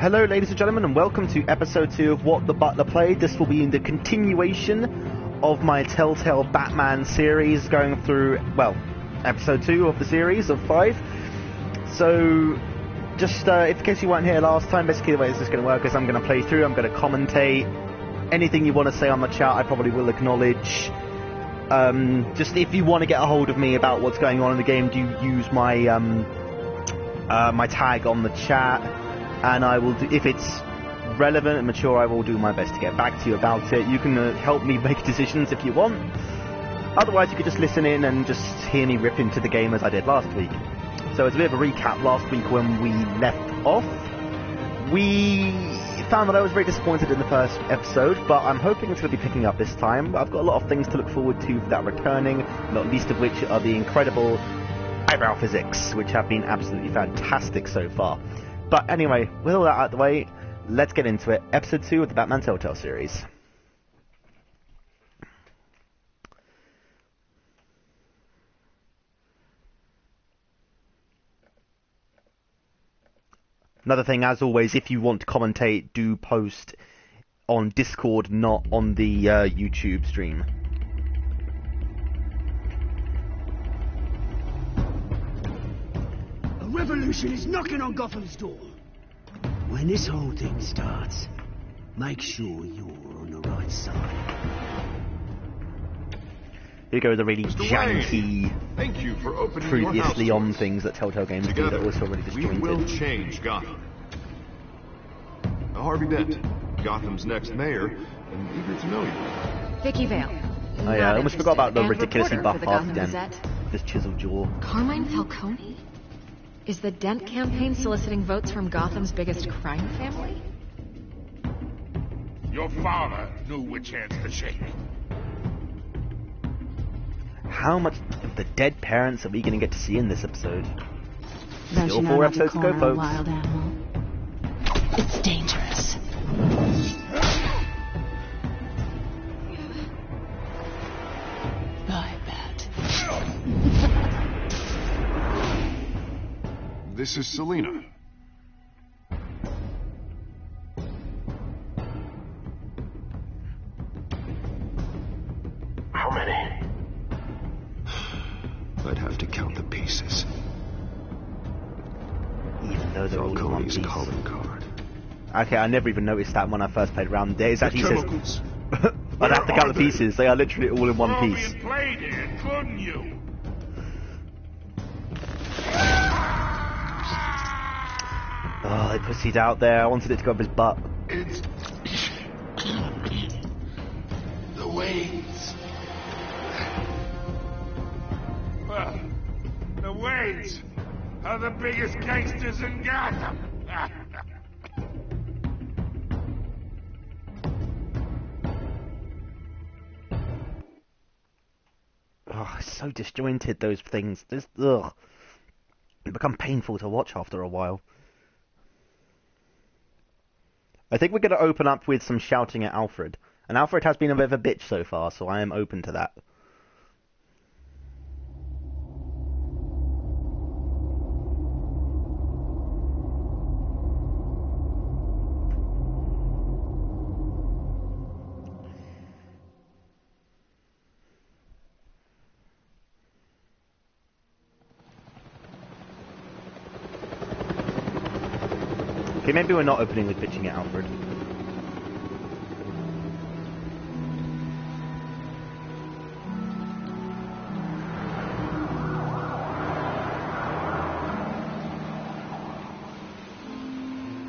Hello ladies and gentlemen, and welcome to episode 2 of What the Butler Played. This will be in the continuation of my Telltale Batman series, going through, well, episode 2 of the series of 5. So, just in case you weren't here last time, basically the way this is going to work is I'm going to play through, I'm going to commentate. Anything you want to say on the chat I probably will acknowledge. Just if you want to get a hold of me about what's going on in the game, do use my my tag on the chat, and I will do, if it's relevant and mature, I will do my best to get back to you about it. You can help me make decisions if you want. Otherwise, you could just listen in and just hear me rip into the game as I did last week. So as a bit of a recap, last week when we left off, we found that I was very disappointed in the first episode, but I'm hoping it's going to be picking up this time. I've got a lot of things to look forward to for that returning, not least of which are the incredible eyebrow physics, which have been absolutely fantastic so far. But anyway, with all that out of the way, let's get into it. Episode 2 of the Batman Telltale series. Another thing, as always, if you want to commentate, do post on Discord, not on the YouTube stream. A revolution is knocking on Gotham's door. When this whole thing starts, make sure you're on the right side. Here goes the really Mr. janky, thank you for opening previously your on house things that Telltale games do that was already disjointed. We will change Gotham. Harvey Dent, Gotham's next mayor, and eager to know you. Vicky Vale. Oh yeah, I almost forgot about the and ridiculously reporter buff for the Harvey Gotham Dent. Gazette. This chiseled jaw. Carmine Falcone? Is the Dent campaign soliciting votes from Gotham's biggest crime family? Your father knew which hands to shake. How much of the dead parents are we going to get to see in this episode? Don't Still you know 4 about the episodes to go, corner, folks. wild animal? It's dangerous. I bet. This is Selina. How many? I'd have to count the pieces. Even though they're all in one Falcone's piece. calling card. Okay, I never even noticed that when I first played around. It actually The says... chemicals. I'd have to count the pieces. They are literally all in one piece. You played it, couldn't you? Oh, they pussied out there. I wanted it to go up his butt. It's the Waynes. Well, the Waynes are the biggest gangsters in Gotham. Oh, it's so disjointed, those things. Ugh. They become painful to watch after a while. I think we're going to open up with some shouting at Alfred. And Alfred has been a bit of a bitch so far, so I am open to that. Okay, maybe we're not opening with bitching at Alfred.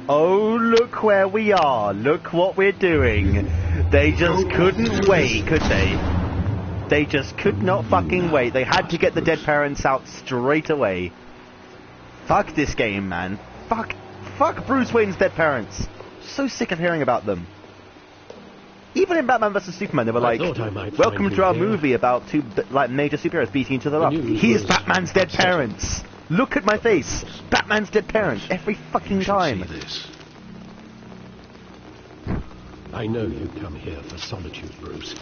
Oh, look where we are. Look what we're doing. They just couldn't wait, could they? They just could not fucking wait. They had to get the dead parents out straight away. Fuck this game, man. Fuck Bruce Wayne's dead parents. So sick of hearing about them. Even in Batman vs Superman, they were like, welcome to our movie about two major superheroes beating each other up. Here's Batman's dead parents. Look at my face. Batman's dead parents. Every fucking time. I know you come here for solitude, Bruce.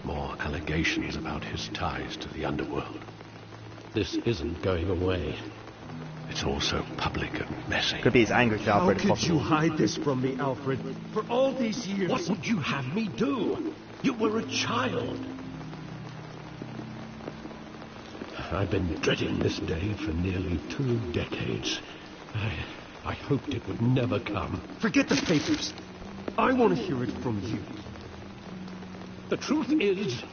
More allegations about his ties to the underworld. This isn't going away. It's all so public and messy. Could be as angry to How Alfred as could you possible. hide this from me, Alfred? For all these years... What would you have me do? You were a child. I've been dreading this day for nearly 2 decades. I hoped it would never come. Forget the papers. I want to hear it from you. The truth is,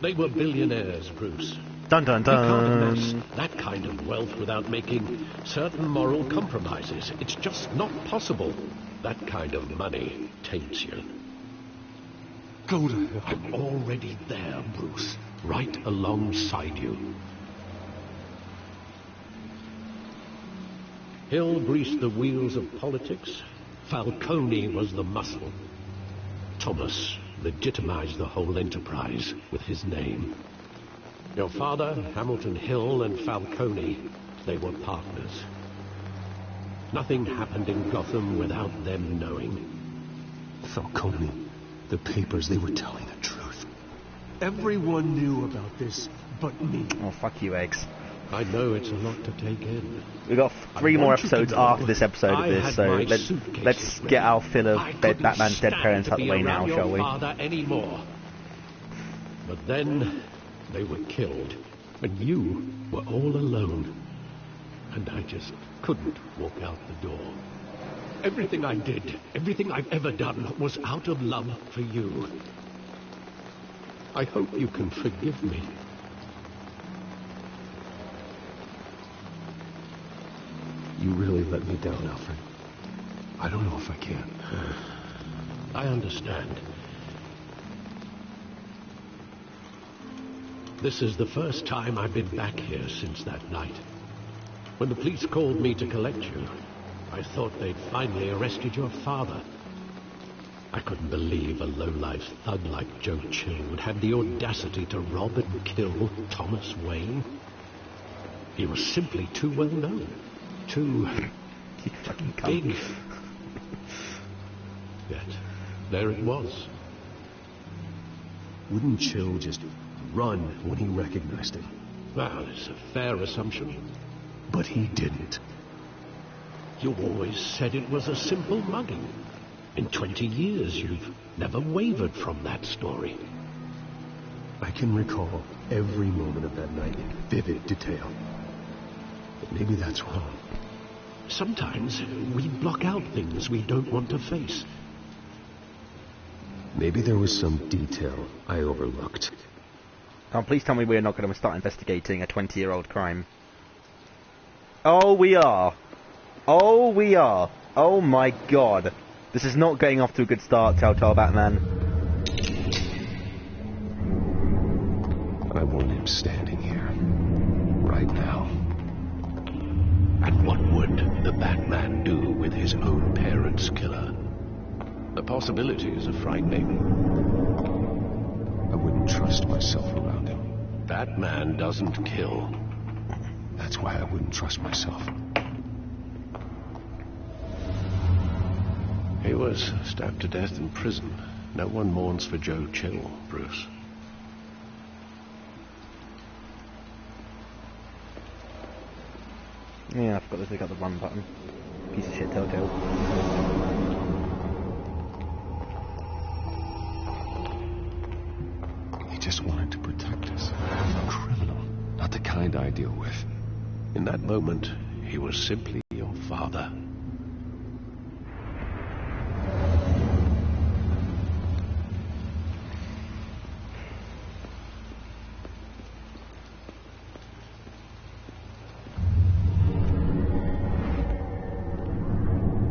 they were billionaires, Bruce. Dun dun You can't amass dun. that kind of wealth without making certain moral compromises. It's just not possible. That kind of money taints you. Go to hell. I'm already there, Bruce. Right alongside you. Hill greased the wheels of politics. Falcone was the muscle. Thomas legitimized the whole enterprise with his name. Your father, Hamilton Hill, and Falcone, they were partners. Nothing happened in Gotham without them knowing. Falcone, the papers, they were telling the truth. Everyone knew about this but me. Oh, fuck you, Eggs. I know it's a lot to take in. We've got 3 more want you to episodes know after this episode of I this, had so my let's suitcases get our fill of I couldn't Batman's dead stand parents to out the be way now, around shall your we? father anymore. But then they were killed, and you were all alone. And I just couldn't walk out the door. Everything I did, everything I've ever done, was out of love for you. I hope you can forgive me. You really let me down, Alfred. I don't know if I can. I understand. This is the first time I've been back here since that night. When the police called me to collect you, I thought they'd finally arrested your father. I couldn't believe a low-life thug like Joe Chill would have the audacity to rob and kill Thomas Wayne. He was simply too well known. Too big. Yet, there it was. Wouldn't Chill just run when he recognized him? Well, it's a fair assumption. But he didn't. You always said it was a simple mugging. In 20 years, you've never wavered from that story. I can recall every moment of that night in vivid detail. But maybe that's wrong. Sometimes we block out things we don't want to face. Maybe there was some detail I overlooked. Oh, please tell me we're not going to start investigating a 20-year-old crime. Oh, we are. Oh, we are. Oh, my God. This is not getting off to a good start, Telltale Batman. I want him standing here. Right now. And what would the Batman do with his own parents' killer? The possibilities are frightening. I wouldn't trust myself around him. Batman doesn't kill. That's why I wouldn't trust myself. He was stabbed to death in prison. No one mourns for Joe Chill, Bruce. Yeah, I forgot to pick up the run button. Piece of shit, Telltale. He just wanted to protect us. A criminal. Not the kind I deal with. In that moment, he was simply your father.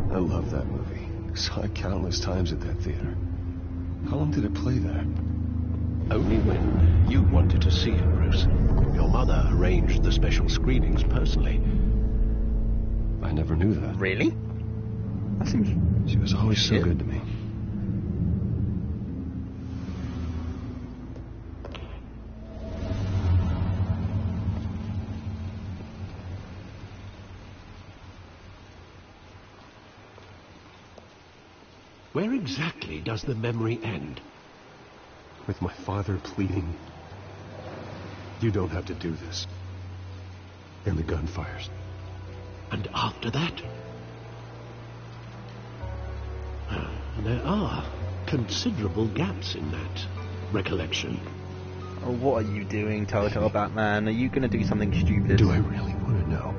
I love that movie. Saw it countless times at that theater. How long did it play there? Only when you wanted to see it, Bruce. Your mother arranged the special screenings personally. I never knew that. Really? That seems... She was always so good to me. Where exactly does the memory end? With my father pleading, "You don't have to do this." And the gun fires. after that? There are considerable gaps in that recollection. Oh, what are you doing, Telltale Batman? Are you going to do something stupid? Do I really want to know?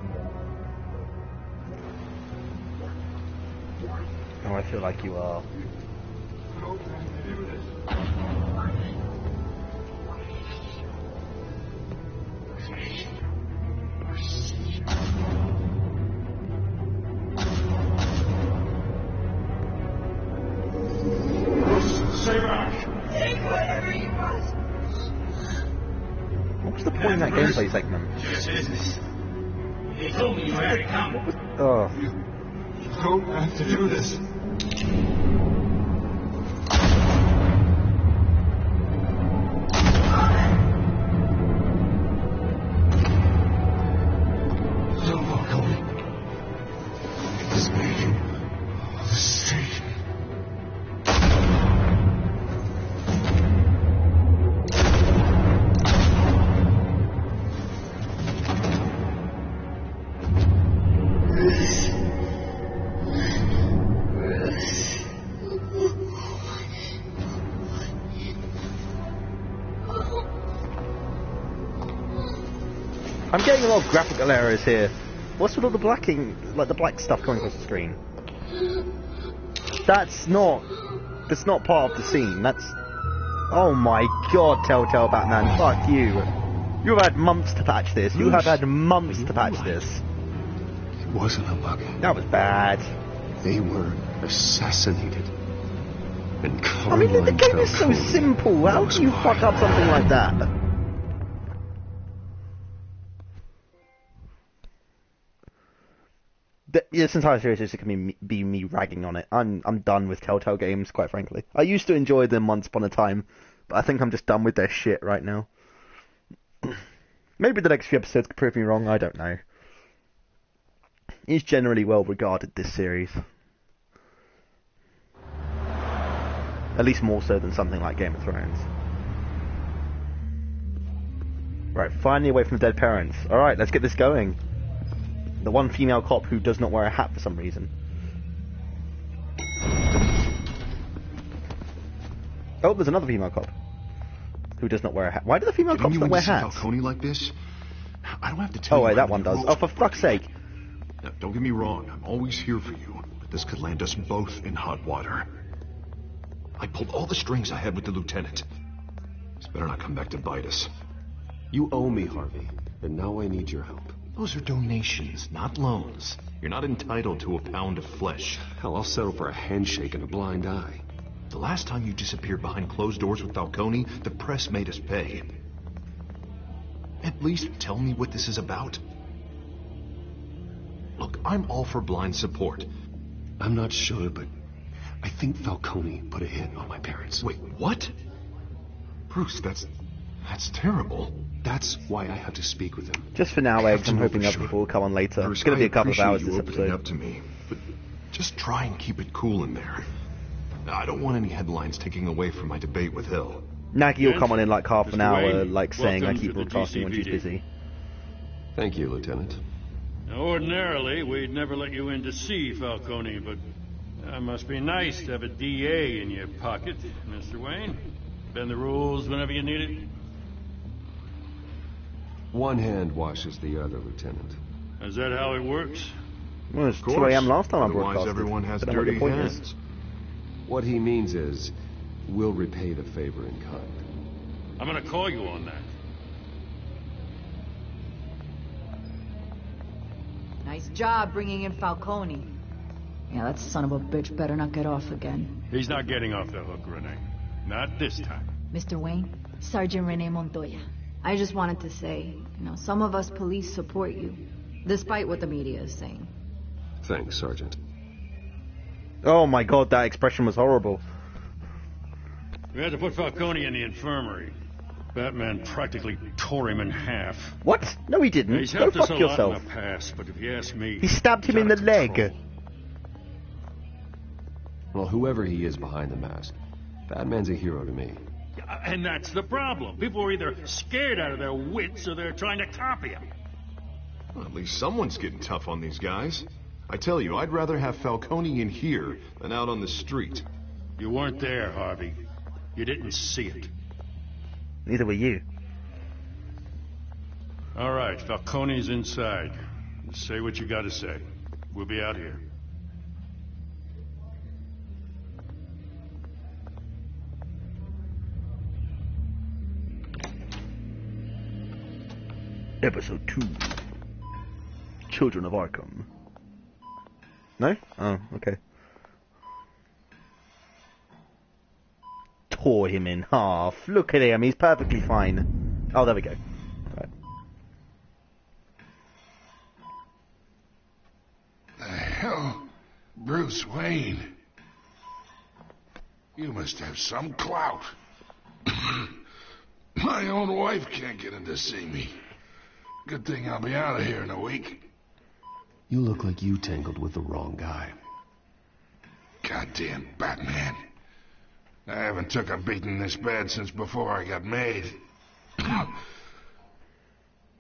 Oh, I feel like you are. What was the point in that gameplay segment? He told me you had to come. Oh. You don't have to do this. I'm getting a lot of graphical errors here. What's with all the blacking, like the black stuff coming across the screen? That's not part of the scene. That's... Oh my god, Telltale Batman, fuck you. You have had months to patch this. You have had months to patch this. It wasn't a bug. That was bad. They were assassinated. And I mean, the game is so simple. How can you fuck up something like that? This entire series is going to be me ragging on it. I'm done with Telltale games, quite frankly. I used to enjoy them once upon a time, but I think I'm just done with their shit right now. Maybe the next few episodes could prove me wrong, I don't know. It's generally well regarded, this series. At least more so than something like Game of Thrones. Right, finally away from dead parents. Alright, let's get this going. The one female cop who does not wear a hat for some reason. Oh, there's another female cop who does not wear a hat. Why do the female cops not wear hats? Falcone like this? I don't have to tell Oh you wait, that one does. Oh, for fuck's sake. Now, don't get me wrong, I'm always here for you, but this could land us both in hot water. I pulled all the strings I had with the lieutenant. This better not come back to bite us. You owe me, Harvey, and now I need your help. Those are donations, not loans. You're not entitled to a pound of flesh. Hell, I'll settle for a handshake and a blind eye. The last time you disappeared behind closed doors with Falcone, the press made us pay. At least tell me what this is about. Look, I'm all for blind support. I'm not sure, but I think Falcone put a hit on my parents. Wait, what? Bruce, that's terrible. That's why I had to speak with him. Just for now, Eggs. I'm hoping other people will come on later. Bruce, It's going to be a couple of hours you this opening episode. up to me, but just try and keep it cool in there. I don't want any headlines taking away from my debate with Hill. Nagy will come on in like half an Mr. hour, Wayne, like saying I welcome keep to the broadcasting when she's GCPD. busy. Thank you, Lieutenant. Now, ordinarily, we'd never let you in to see Falcone, but it must be nice to have a DA in your pocket, Mr. Wayne. Bend the rules whenever you need it. One hand washes the other, Lieutenant. Is that how it works? Well, it's Of 2 course. a.m. last time I Otherwise, broadcasted. everyone has I don't know what dirty your point is. hands. What he means is, we'll repay the favor in kind. I'm gonna call you on that. Nice job bringing in Falcone. Yeah, that son of a bitch better not get off again. He's not getting off the hook, Renee. Not this time. Mr. Wayne, Sergeant Renee Montoya. I just wanted to say, some of us police support you, despite what the media is saying. Thanks, Sergeant. Oh my god, that expression was horrible. We had to put Falcone in the infirmary. Batman practically tore him in half. What? No, he didn't. He's Go helped us fuck a lot yourself. in the past, but if you ask me, He stabbed him he's in the out of leg. control. Well, whoever he is behind the mask, Batman's a hero to me. And that's the problem. People are either scared out of their wits or they're trying to copy him. Well, at least someone's getting tough on these guys. I tell you, I'd rather have Falcone in here than out on the street. You weren't there, Harvey. You didn't see it. Neither were you. All right, Falcone's inside. Say what you gotta say. We'll be out here. Episode 2. Children of Arkham. No? Oh, okay. Tore him in half. Look at him, he's perfectly fine. Oh, there we go. Right. The hell? Bruce Wayne? You must have some clout. My own wife can't get in to see me. Good thing I'll be out of here in a week. You look like you tangled with the wrong guy. Goddamn Batman. I haven't took a beating this bad since before I got made.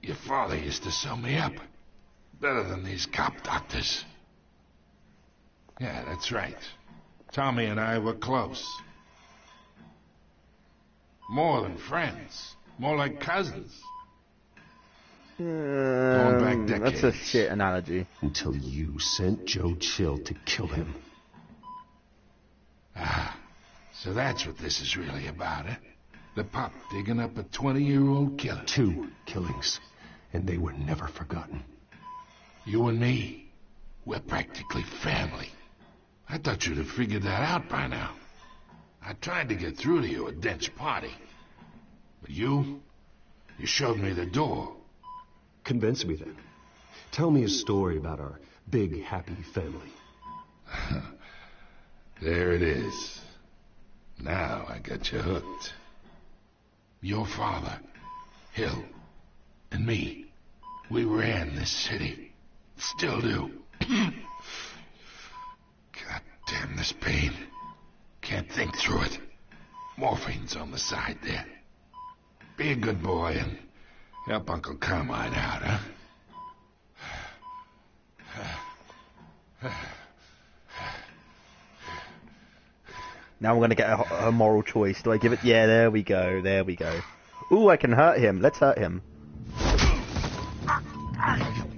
Your father used to sew me up. Better than these cop doctors. Yeah, that's right. Tommy and I were close. More than friends. More like cousins. Going back decades. That's a shit analogy. Until you sent Joe Chill to kill him. Ah, so that's what this is really about, eh? The pop digging up a 20-year-old killer. 2 killings, and they were never forgotten. You and me, we're practically family. I thought you'd have figured that out by now. I tried to get through to you at Dent's party. But you showed me the door. Convince me then. Tell me a story about our big, happy family. There it is. Now I got you hooked. Your father, Hill, and me, we ran this city. Still do. God damn this pain. Can't think through it. Morphine's on the side there. Be a good boy and help Uncle Carmine out, huh? Now I'm going to get a moral choice. Do I give it? Yeah, there we go. There we go. Ooh, I can hurt him. Let's hurt him. I am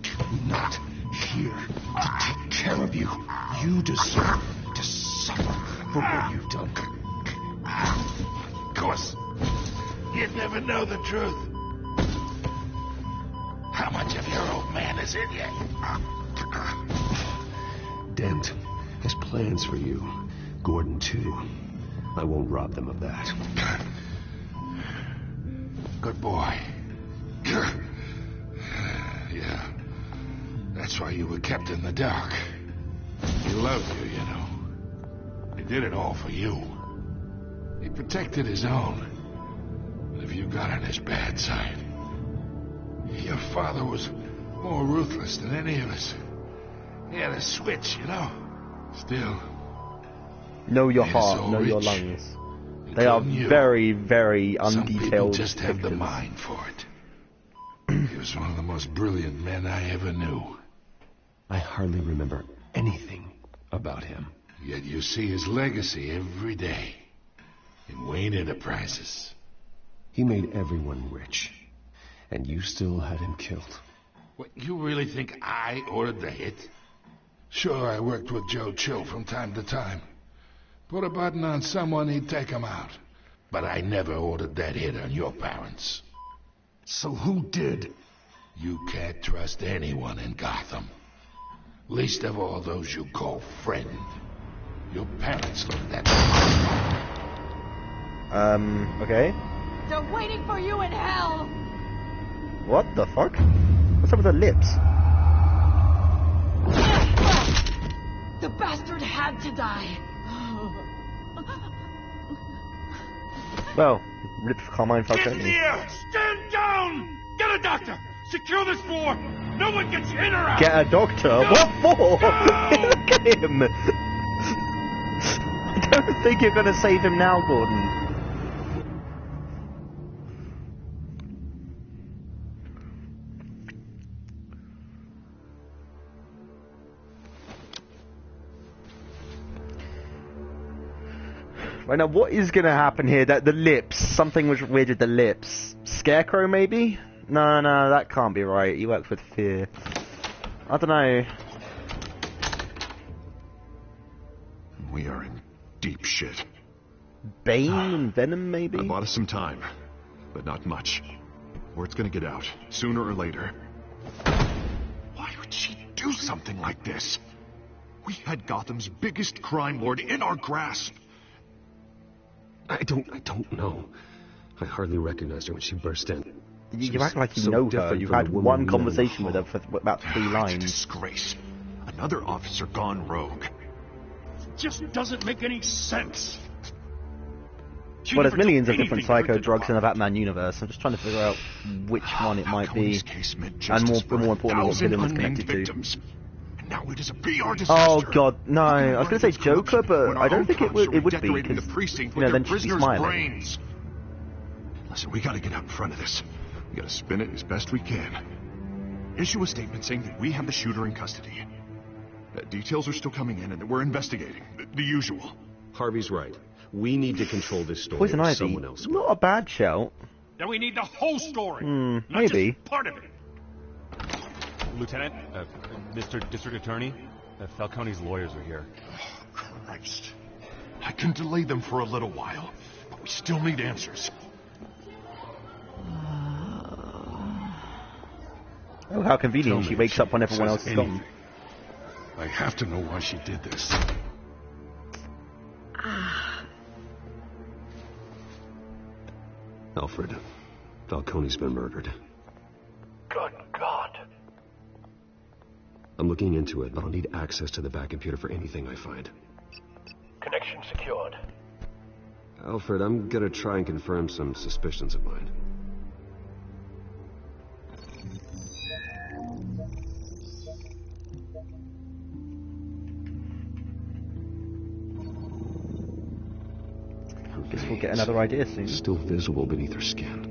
not here to take care of you. You deserve to suffer for what you've done. Of course. You'd never know the truth. How much of your old man is in you? Dent has plans for you. Gordon, too. I won't rob them of that. Good boy. Yeah. That's why you were kept in the dark. He loved you, you know. He did it all for you. He protected his own. But if you got on his bad side, your father was more ruthless than any of us. He had a switch, you know. Still. Know your heart, know your lungs. They are very, very undetailed. Some people just have the mind for it. He was one of the most brilliant men I ever knew. I hardly remember anything about him. Yet you see his legacy every day in Wayne Enterprises. He made everyone rich, and you still had him killed. What, you really think I ordered the hit? Sure, I worked with Joe Chill from time to time. Put a button on someone, he'd take him out. But I never ordered that hit on your parents. So who did? You can't trust anyone in Gotham. Least of all those you call friend. Your parents looked at me. Okay. They're waiting for you in hell! What the fuck? What's up with her lips? The bastard had to die. Well, rip Carmine Get Falcone. in the air! Stand down! Get a doctor! Secure this floor! No one gets in or out! Get a doctor? No. What for? No. Look at him! I don't think you're gonna save him now, Gordon. Right now, what is going to happen here? That the lips. Something was weird with the lips. Scarecrow, maybe? No, that can't be right. He works with fear. I don't know. We are in deep shit. Bane and Venom, maybe? I bought us some time, but not much. Word's gonna get out, sooner or later. Why would she do something like this? We had Gotham's biggest crime lord in our grasp. I don't know. I hardly recognized her when she burst in. You act like you know her. You've had one conversation with her for about 3 lines. It's a disgrace. Another officer gone rogue. Just doesn't make any sense. Well, there's millions of different psycho drugs in the Batman universe. I'm just trying to figure out which one it might be, and more importantly, what villain it's connected to. And now it is a PR disaster. Oh God, no! I was going to say Joker, but I don't think it would be because then she'd be smiling. Listen, we got to get out in front of this. We got to spin it as best we can. Issue a statement saying that we have the shooter in custody. Details are still coming in, and that we're investigating. The usual. Harvey's right. We need to control this story. Poison Ivy, someone else. not a bad shout. Then we need the whole story. Maybe. Not just part of it. Lieutenant, Mr. District Attorney, Falcone's lawyers are here. Oh, Christ. I can delay them for a little while, but we still need answers. Oh, how convenient. She wakes up when everyone else is gone. I have to know why she did this. Alfred, Falcone's been murdered. Good God. I'm looking into it, but I'll need access to the back computer for anything I find. Connection secured. Alfred, I'm gonna try and confirm some suspicions of mine. Guess we'll get another idea soon. Still visible beneath her skin.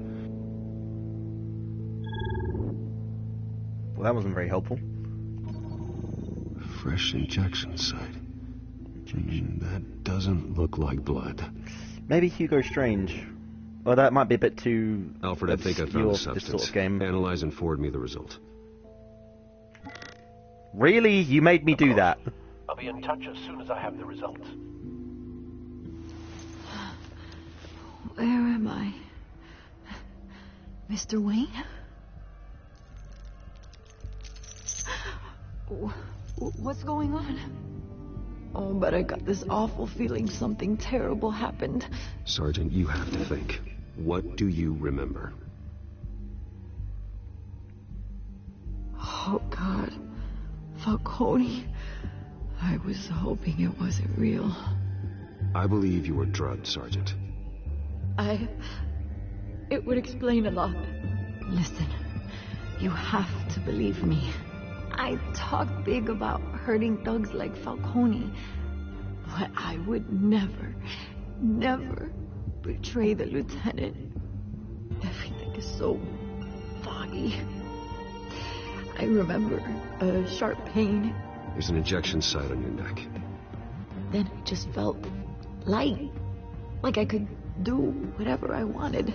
Well, that wasn't very helpful. Fresh injection site. That doesn't look like blood. Maybe Hugo Strange. Well, that might be a bit too... Alfred, I think I found the substance. This sort of game. Analyze and forward me the result. Really? You made me do that? I'll be in touch as soon as I have the results. Where am I? Mr. Wayne? What's going on? Oh, but I got this awful feeling something terrible happened. Sergeant, you have to think. What do you remember? Oh, God. Falcone. I was hoping it wasn't real. I believe you were drugged, Sergeant. It would explain a lot. Listen, you have to believe me. I talk big about hurting thugs like Falcone, but I would never betray the lieutenant. Everything is so foggy. I remember a sharp pain. There's an injection site on your neck. Then I just felt light, like I could do whatever I wanted.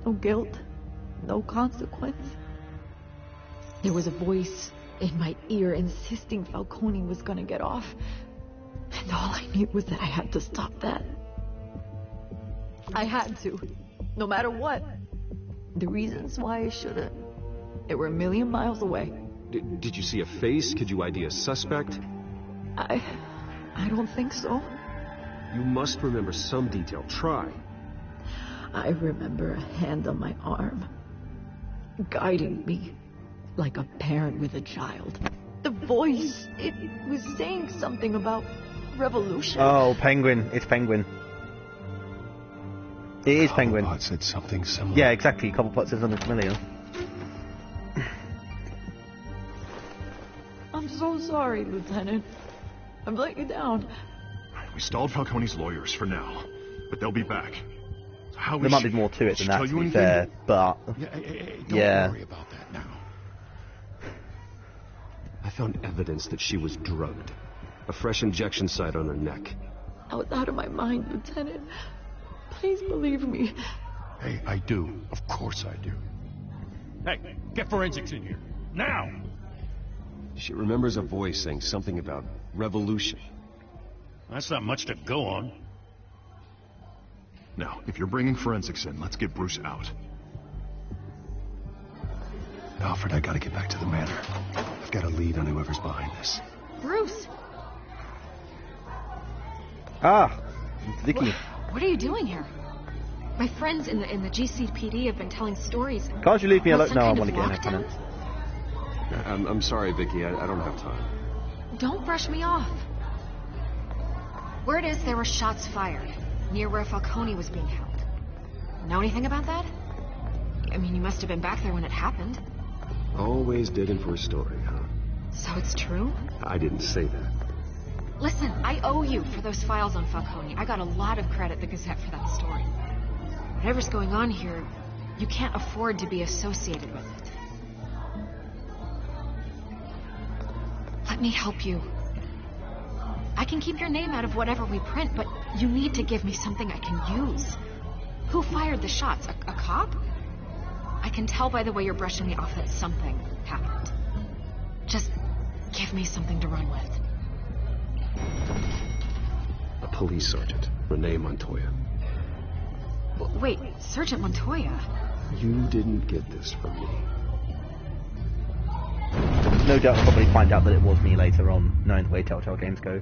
No guilt, no consequence. There was a voice in my ear insisting Falcone was gonna get off. And all I knew was that I had to stop that. I had to, no matter what. The reasons why I shouldn't, they were a million miles away. Did you see a face? Could you ID a suspect? I don't think so. You must remember some detail. Try. I remember a hand on my arm, guiding me like a parent with a child. The voice, it was saying something about revolution. Oh, Penguin. It's Penguin. It is Penguin. Cobblepot said something similar. Yeah, exactly. Cobblepot says something familiar. I'm so sorry, Lieutenant. I've let you down. We stalled Falcone's lawyers for now, but they'll be back. So how there might be more to it than that, to be fair, but... Don't worry about that now. I found evidence that she was drugged. A fresh injection site on her neck. I was out of my mind, Lieutenant. Please believe me. Hey, I do. Of course I do. Hey, get forensics in here. Now! She remembers a voice saying something about revolution. That's not much to go on. Now, if you're bringing forensics in, let's get Bruce out. Alfred, I gotta get back to the manor. I've got a lead on whoever's behind this. Bruce! Ah, Vicky. What are you doing here? My friends in the GCPD have been telling stories. Can't you leave me alone? Some No, I kind want to of get in there. lockdown? I'm sorry, Vicky. I don't have time. Don't brush me off. Word is there were shots fired near where Falcone was being held. Know anything about that? I mean, you must have been back there when it happened. Always digging for a story, huh? So it's true? I didn't say that. Listen, I owe you for those files on Falcone. I got a lot of credit at the Gazette for that story. Whatever's going on here, you can't afford to be associated with it. Let me help you. I can keep your name out of whatever we print, but you need to give me something I can use. Who fired the shots? A cop? I can tell by the way you're brushing me off that something happened. Just give me something to run with. A police sergeant, Renee Montoya. Wait, Sergeant Montoya? You didn't get this from me. No doubt I'll probably find out that it was me later on, knowing the way Telltale games go.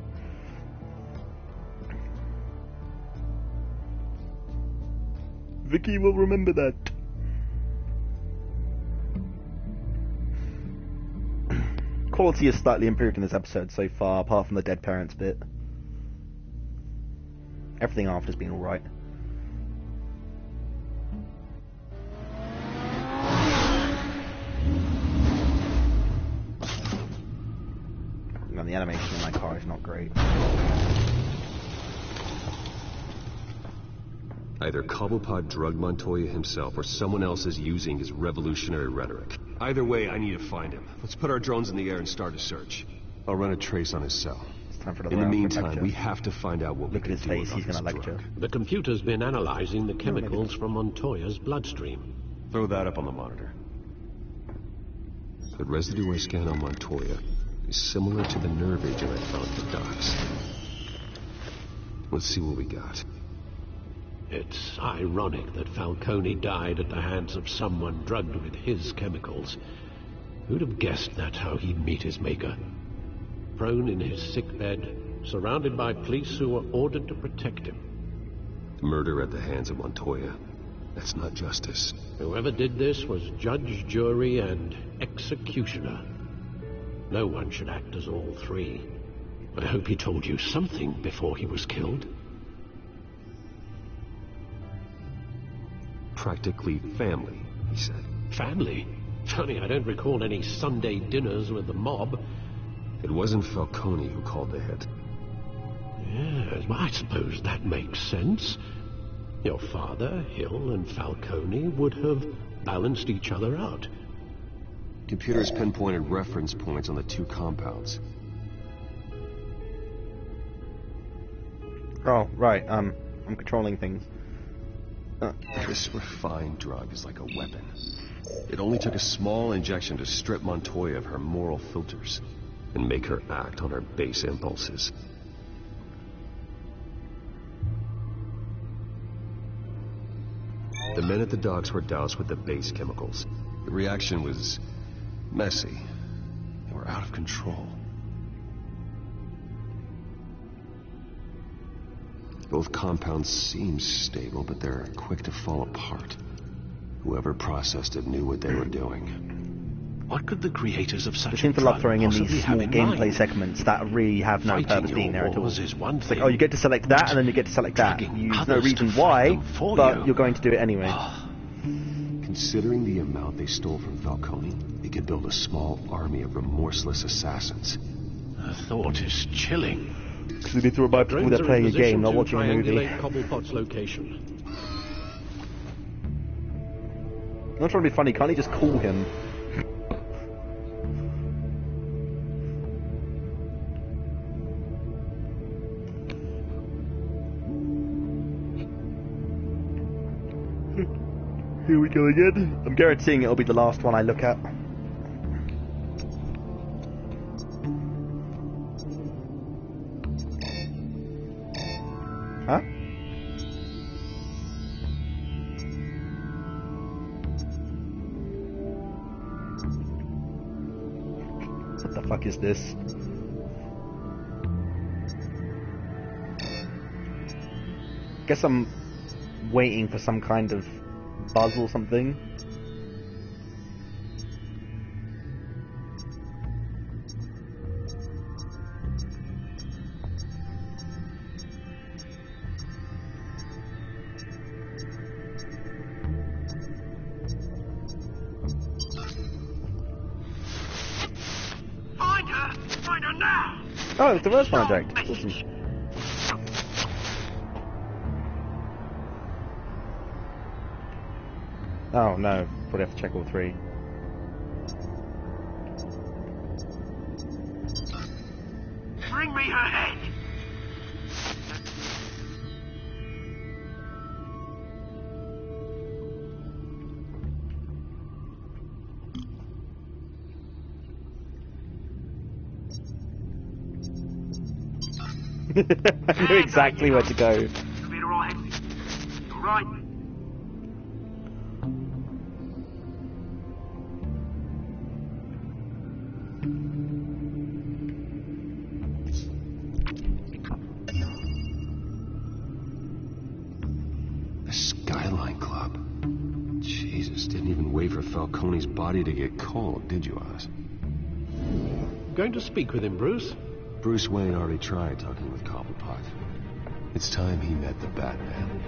Vicky will remember that. Quality is slightly improved in this episode so far, apart from the dead parents bit. Everything after's been alright. And the animation in my car is not great. Either Cobblepot drugged Montoya himself or someone else is using his revolutionary rhetoric. Either way, I need to find him. Let's put our drones in the air and start a search. I'll run a trace on his cell. In the meantime, we have to find out what we can do about this drug. The computer's been analyzing the chemicals from Montoya's bloodstream. Throw that up on the monitor. The residue I scan on Montoya is similar to the nerve agent I found at the docks. Let's see what we got. It's ironic that Falcone died at the hands of someone drugged with his chemicals. Who'd have guessed that's how he'd meet his maker? Prone in his sickbed, surrounded by police who were ordered to protect him. Murder at the hands of Montoya. That's not justice. Whoever did this was judge, jury, and executioner. No one should act as all three. I hope he told you something before he was killed. Practically family, he said. Family? Funny, I don't recall any Sunday dinners with the mob. It wasn't Falcone who called the hit. Yes, well, I suppose that makes sense. Your father, Hill, and Falcone would have balanced each other out. Computers pinpointed reference points on the two compounds. Oh, right, I'm controlling things. This refined drug is like a weapon. It only took a small injection to strip Montoya of her moral filters and make her act on her base impulses. The men at the docks were doused with the base chemicals. The reaction was messy. They were out of control. Both compounds seem stable, but they're quick to fall apart. Whoever processed it knew what they were doing. What could the creators of such They seem to love throwing in these small gameplay segments that really have no purpose being there at all. Is one it's like, oh, you get to select that, and then you get to select that. There's no reason why, but you're going to do it anyway. Considering the amount they stole from Falcone, they could build a small army of remorseless assassins. The thought is chilling. Because we need to remind people they're playing a game, not watching a movie. Cobblepot's location. I'm not trying to be funny, can't he just call him? Here we go again. I'm guaranteeing it'll be the last one I look at. Huh? What the fuck is this? Guess I'm waiting for some kind of buzz or something. Find her now! Oh, it's the first one I drank. Awesome. Oh no, probably have to check all three. Bring me her head! I knew exactly where to go. You'll be alright. You alright? The Skyline Club. Jesus, didn't even wait for Falcone's body to get cold, did you, Oz? Going to speak with him, Bruce? Bruce Wayne already tried talking with Cobblepot. It's time he met the Batman.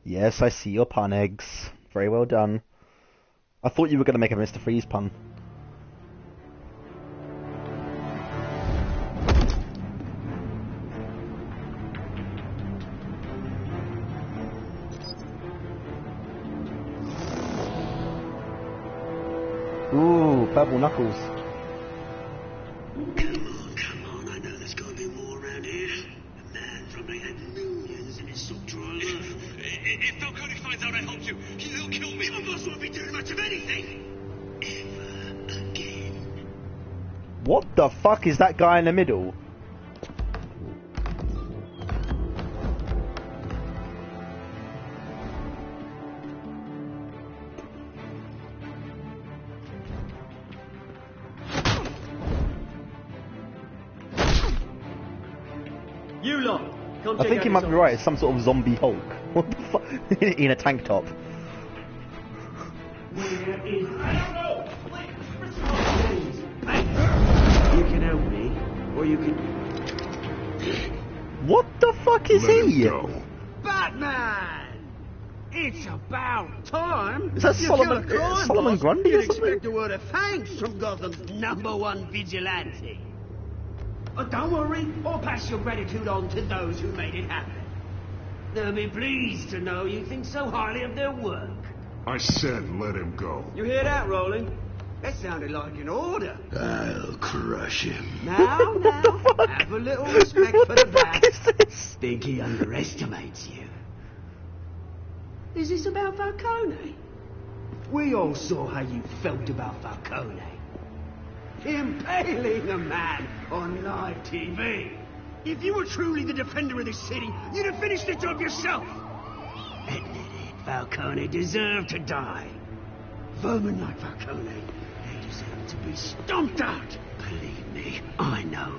Yes, I see your pun, Eggs. Very well done. I thought you were going to make a Mr. Freeze pun. Ooh, purple knuckles. Come on, I know there's gotta be more around here. The man probably had millions in his sock drawer. If Falcone finds out I helped you, he'll kill me. My boss won't be doing much of anything. Ever again. What the fuck is that guy in the middle? You lot, come I think he might be right. It's some sort of zombie Hulk. What the fuck? In a tank top. Where is... I don't know! You can help me, or you can... What the fuck is he? Batman! It's about time! Is that Solomon, Solomon Grundy or You'd something? expect a word of thanks from Gotham's #1 vigilante. Oh, don't worry, I'll pass your gratitude on to those who made it happen. They'll be pleased to know you think so highly of their work. I said let him go. You hear that, Rolling? That sounded like an order. I'll crush him. Now, have a little respect for the bat. Think he underestimates you. Is this about Falcone? We all saw how you felt about Falcone. Impaling a man on live TV. If you were truly the defender of this city, you'd have finished the job yourself. Admit it, Falcone deserved to die. Vermin like Falcone, they deserve to be stomped out. Believe me, I know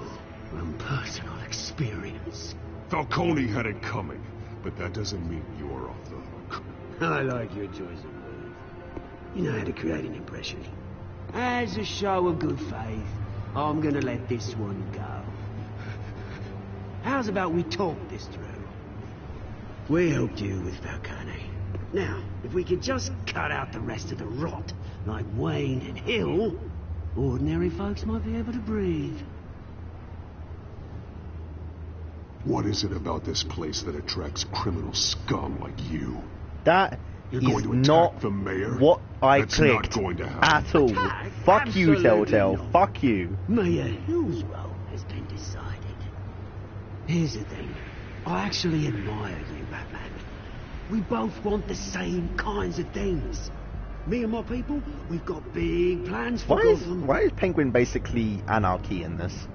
from personal experience. Falcone had it coming, but that doesn't mean you're off the hook. I like your choice of words. You know how to create an impression. As a show of good faith, I'm gonna let this one go. How's about we talk this through? We helped you with Falcone. Now, if we could just cut out the rest of the rot, like Wayne and Hill, ordinary folks might be able to breathe. What is it about this place that attracts criminal scum like you? That is not the mayor? what I That's clicked not going to happen. at all. Attack? Fuck you, Absolutely Telltale. not. Fuck you. Mayor Hill's role has been decided. Here's the thing. I actually admire you, Batman. We both want the same kinds of things. Me and my people, we've got big plans for Gotham. Why is Penguin basically anarchy in this?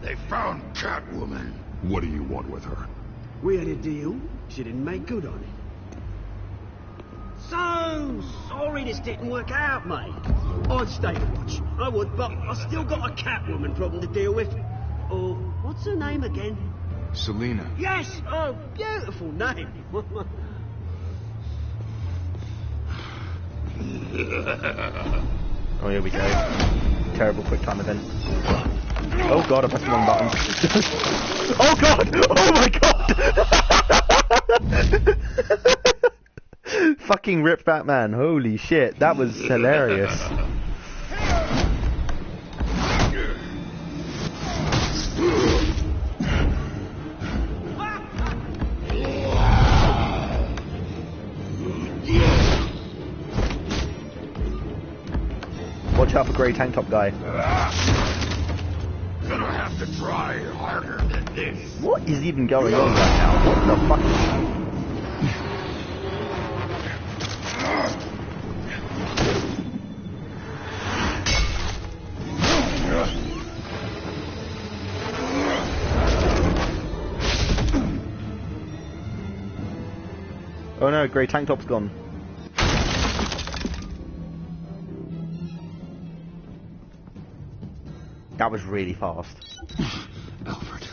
They found Catwoman. What do you want with her? We had a deal. She didn't make good on it. So sorry this didn't work out, mate. I'd stay to watch. I would, but I still got a Catwoman problem to deal with. Oh, what's her name again? Selina. Yes! Oh, beautiful name. Oh, here we go. Terrible quick time event. Oh god, I pressed the wrong button. Oh god! Oh my god! Fucking ripped Batman. Holy shit, that was hilarious. Watch out for grey tank top guy. Gonna have to try harder than this. What is even going on right now? What the fuck? Oh no, grey tank top's gone. That was really fast. Alfred,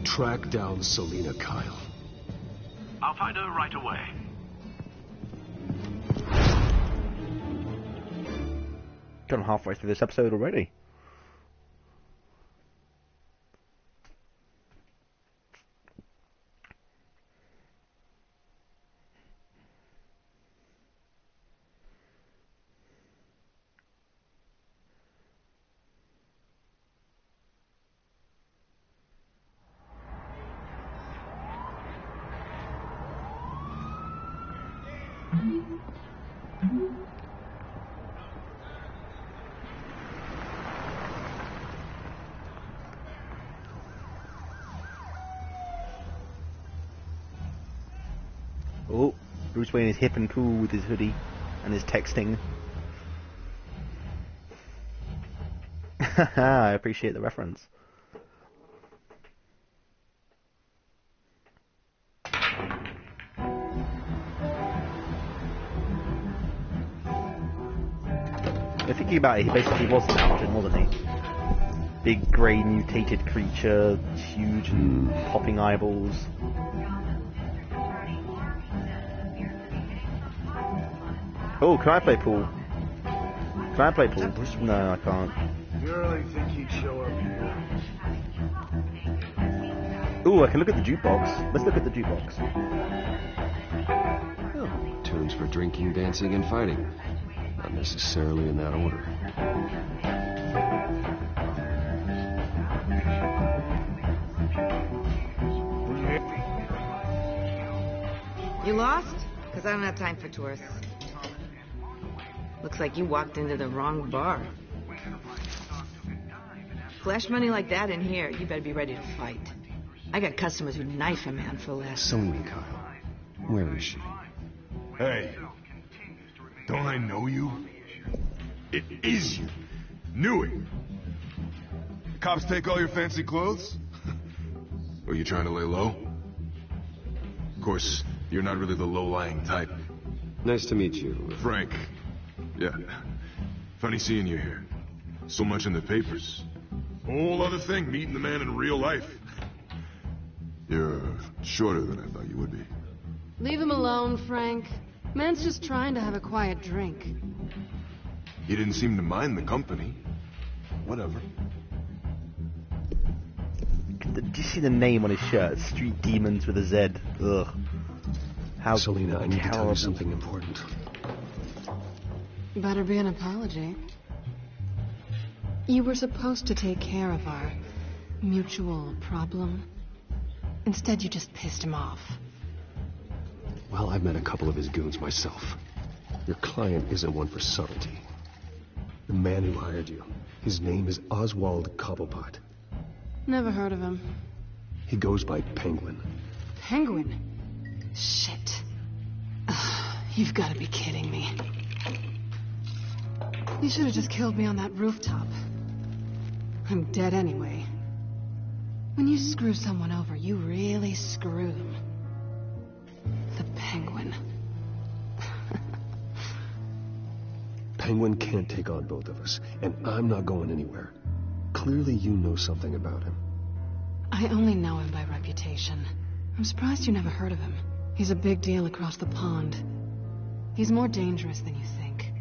track down Selina Kyle. I'll find her right away. I'm halfway through this episode already. Oh, Bruce Wayne is hip and cool with his hoodie and his texting. I appreciate the reference. Thinking about it, he basically was an Alfred, wasn't he? Big grey mutated creature, huge and popping eyeballs. Oh, can I play pool? Can I play pool? No, I can't. You really think he'd show up here? Oh, I can look at the jukebox. Let's look at the jukebox. Oh, tunes for drinking, dancing, and fighting. Not necessarily in that order. You lost? Because I don't have time for tourists. Looks like you walked into the wrong bar. Flash money like that in here, you better be ready to fight. I got customers who knife a man for less. Selina Kyle. Where is she? Hey. Don't I know you? It is you. Knew it. Cops take all your fancy clothes? Are you trying to lay low? Of course, you're not really the low-lying type. Nice to meet you. Frank. Yeah. Funny seeing you here. So much in the papers. Whole other thing, meeting the man in real life. You're shorter than I thought you would be. Leave him alone, Frank. Man's just trying to have a quiet drink. You didn't seem to mind the company. Whatever. Do you see the name on his shirt? Street Demons with a Z. Ugh. How Selina, I need to tell terrible. you something important. Better be an apology. You were supposed to take care of our mutual problem. Instead, you just pissed him off. Well, I've met a couple of his goons myself. Your client isn't one for subtlety. The man who hired you, his name is Oswald Cobblepot. Never heard of him. He goes by Penguin. Penguin? Shit. Ugh, you've got to be kidding me. You should have just killed me on that rooftop. I'm dead anyway. When you screw someone over, you really screw them. The Penguin. Penguin can't take on both of us, and I'm not going anywhere. Clearly you know something about him. I only know him by reputation. I'm surprised you never heard of him. He's a big deal across the pond. He's more dangerous than you think.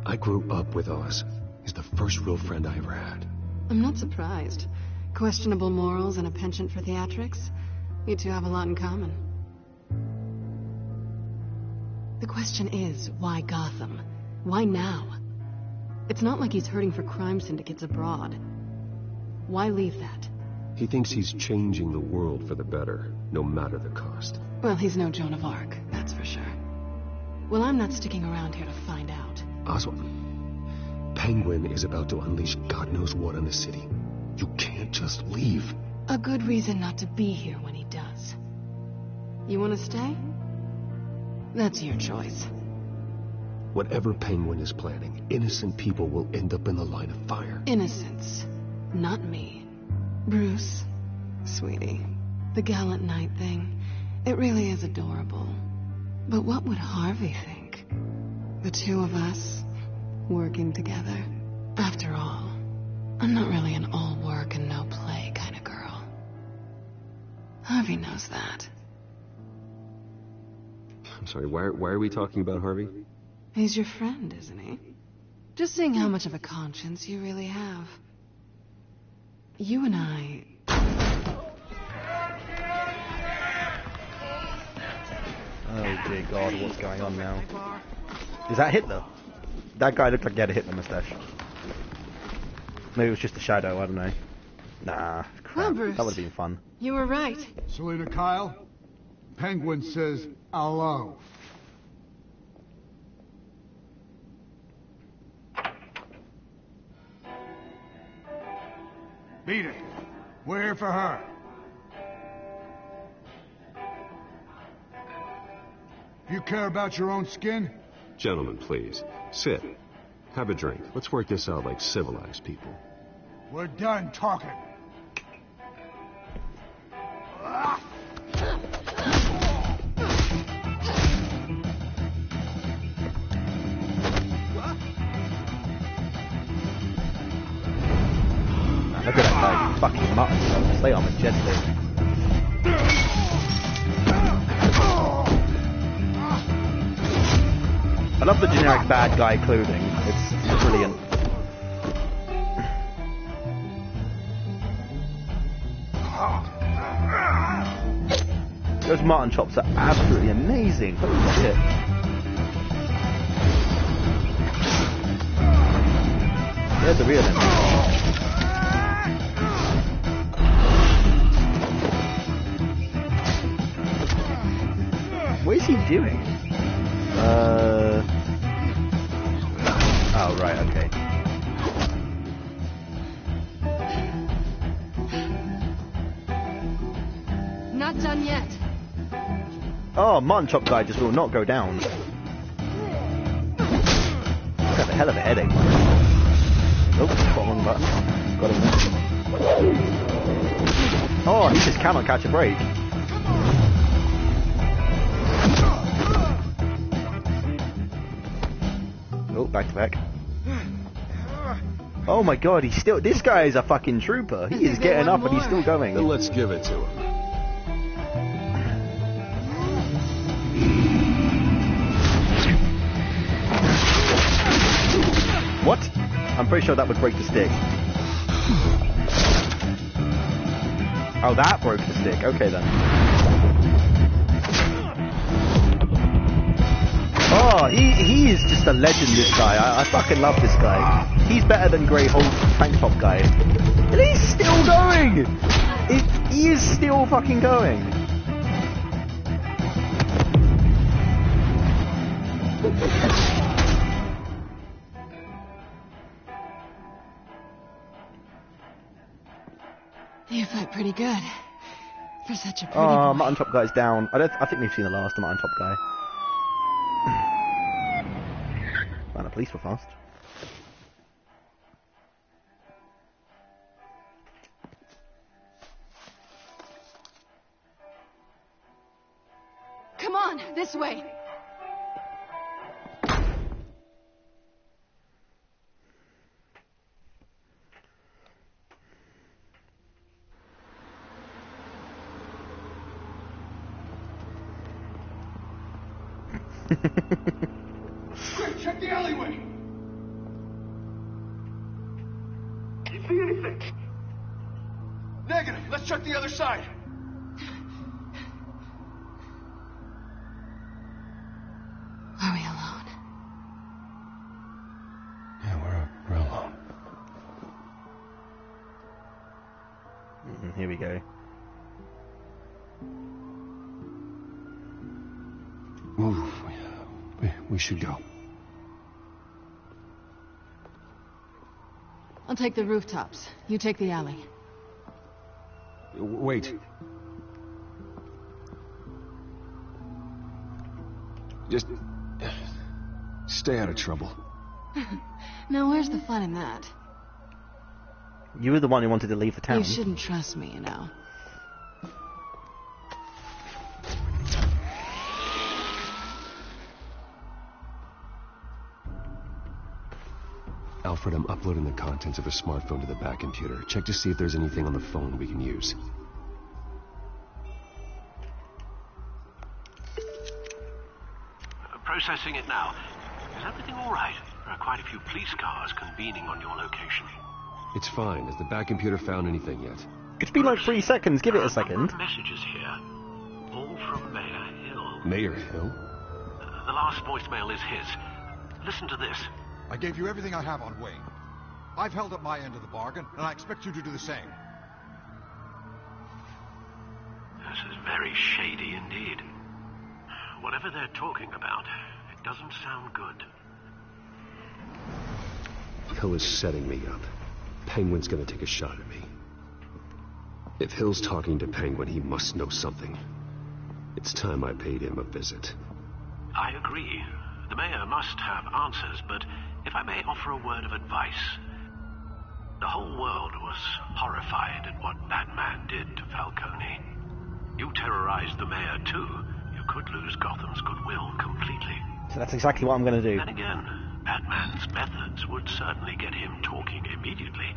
I grew up with Oz. He's the first real friend I ever had. I'm not surprised. Questionable morals and a penchant for theatrics. You two have a lot in common. The question is, why Gotham? Why now? It's not like he's hurting for crime syndicates abroad. Why leave that? He thinks he's changing the world for the better, no matter the cost. Well, he's no Joan of Arc, that's for sure. Well, I'm not sticking around here to find out. Oswald, Penguin is about to unleash God knows what on the city. You can't just leave. A good reason not to be here when he does. You want to stay? That's your choice. Whatever Penguin is planning, innocent people will end up in the line of fire. Innocence. Not me. Bruce, sweetie, the gallant knight thing, it really is adorable. But what would Harvey think? The two of us, working together. After all, I'm not really an all work and no play kind of girl. Harvey knows that. I'm sorry, why are we talking about Harvey? He's your friend, isn't he? Just seeing how much of a conscience you really have. You and I... Oh dear God, what's going on now? Is that Hitler? That guy looked like he had a Hitler mustache. Maybe it was just a shadow, I don't know. Nah, crap. Well, Bruce, that would have been fun. You were right. Selena Kyle, Penguin says hello. Beat it. We're here for her. You care about your own skin? Gentlemen, please. Sit. Have a drink. Let's work this out like civilized people. We're done talking. Look at that guy, fucking mutton. Stay on majestic. I love the generic bad guy clothing. It's brilliant. Those mutton chops are absolutely amazing. Holy shit. There's the real enemy. What is he doing? Oh, right, okay. Not done yet. Oh, mutton chop guy just will not go down. He's got a hell of a headache. Oh, got one button. Got him there. Oh, he just cannot catch a break. Oh, back to back. Oh my God, he's still. This guy is a fucking trooper. He is getting up and he's still going. Then let's give it to him. What? I'm pretty sure that would break the stick. Oh, that broke the stick. Okay then. Oh, he is just a legend, this guy. I fucking love this guy. He's better than Grey Hulk tank top guy. And he's still going! He is still fucking going. You fight pretty good. For such a pretty Oh, boy. Mutton Top Guy's down. I think we've seen the last of Mutton Top Guy. Man, the police were fast. Come on, this way. Quick, check the alleyway! You see anything? Negative. Let's check the other side. Are we alone? Yeah, we're alone. Here we go. Move. We should go. I'll take the rooftops. You take the alley. Wait. Just stay out of trouble. Now, where's the fun in that? You were the one who wanted to leave the town. You shouldn't trust me, you know. Alfred, I'm uploading the contents of a smartphone to the back computer. Check to see if there's anything on the phone we can use. Processing it now. Is everything all right? There are quite a few police cars convening on your location. It's fine. Has the back computer found anything yet? It's been like 3 seconds. Give it a second. Messages here. All from Mayor Hill. Mayor Hill? The last voicemail is his. Listen to this. I gave you everything I have on Wayne. I've held up my end of the bargain, and I expect you to do the same. This is very shady indeed. Whatever they're talking about, it doesn't sound good. Hill is setting me up. Penguin's gonna take a shot at me. If Hill's talking to Penguin, he must know something. It's time I paid him a visit. I agree. The mayor must have answers, but if I may offer a word of advice. The whole world was horrified at what that man did to Falcone. You terrorized the mayor too. You could lose Gotham's goodwill completely. So that's exactly what I'm going to do. Then again, Batman's methods would certainly get him talking immediately.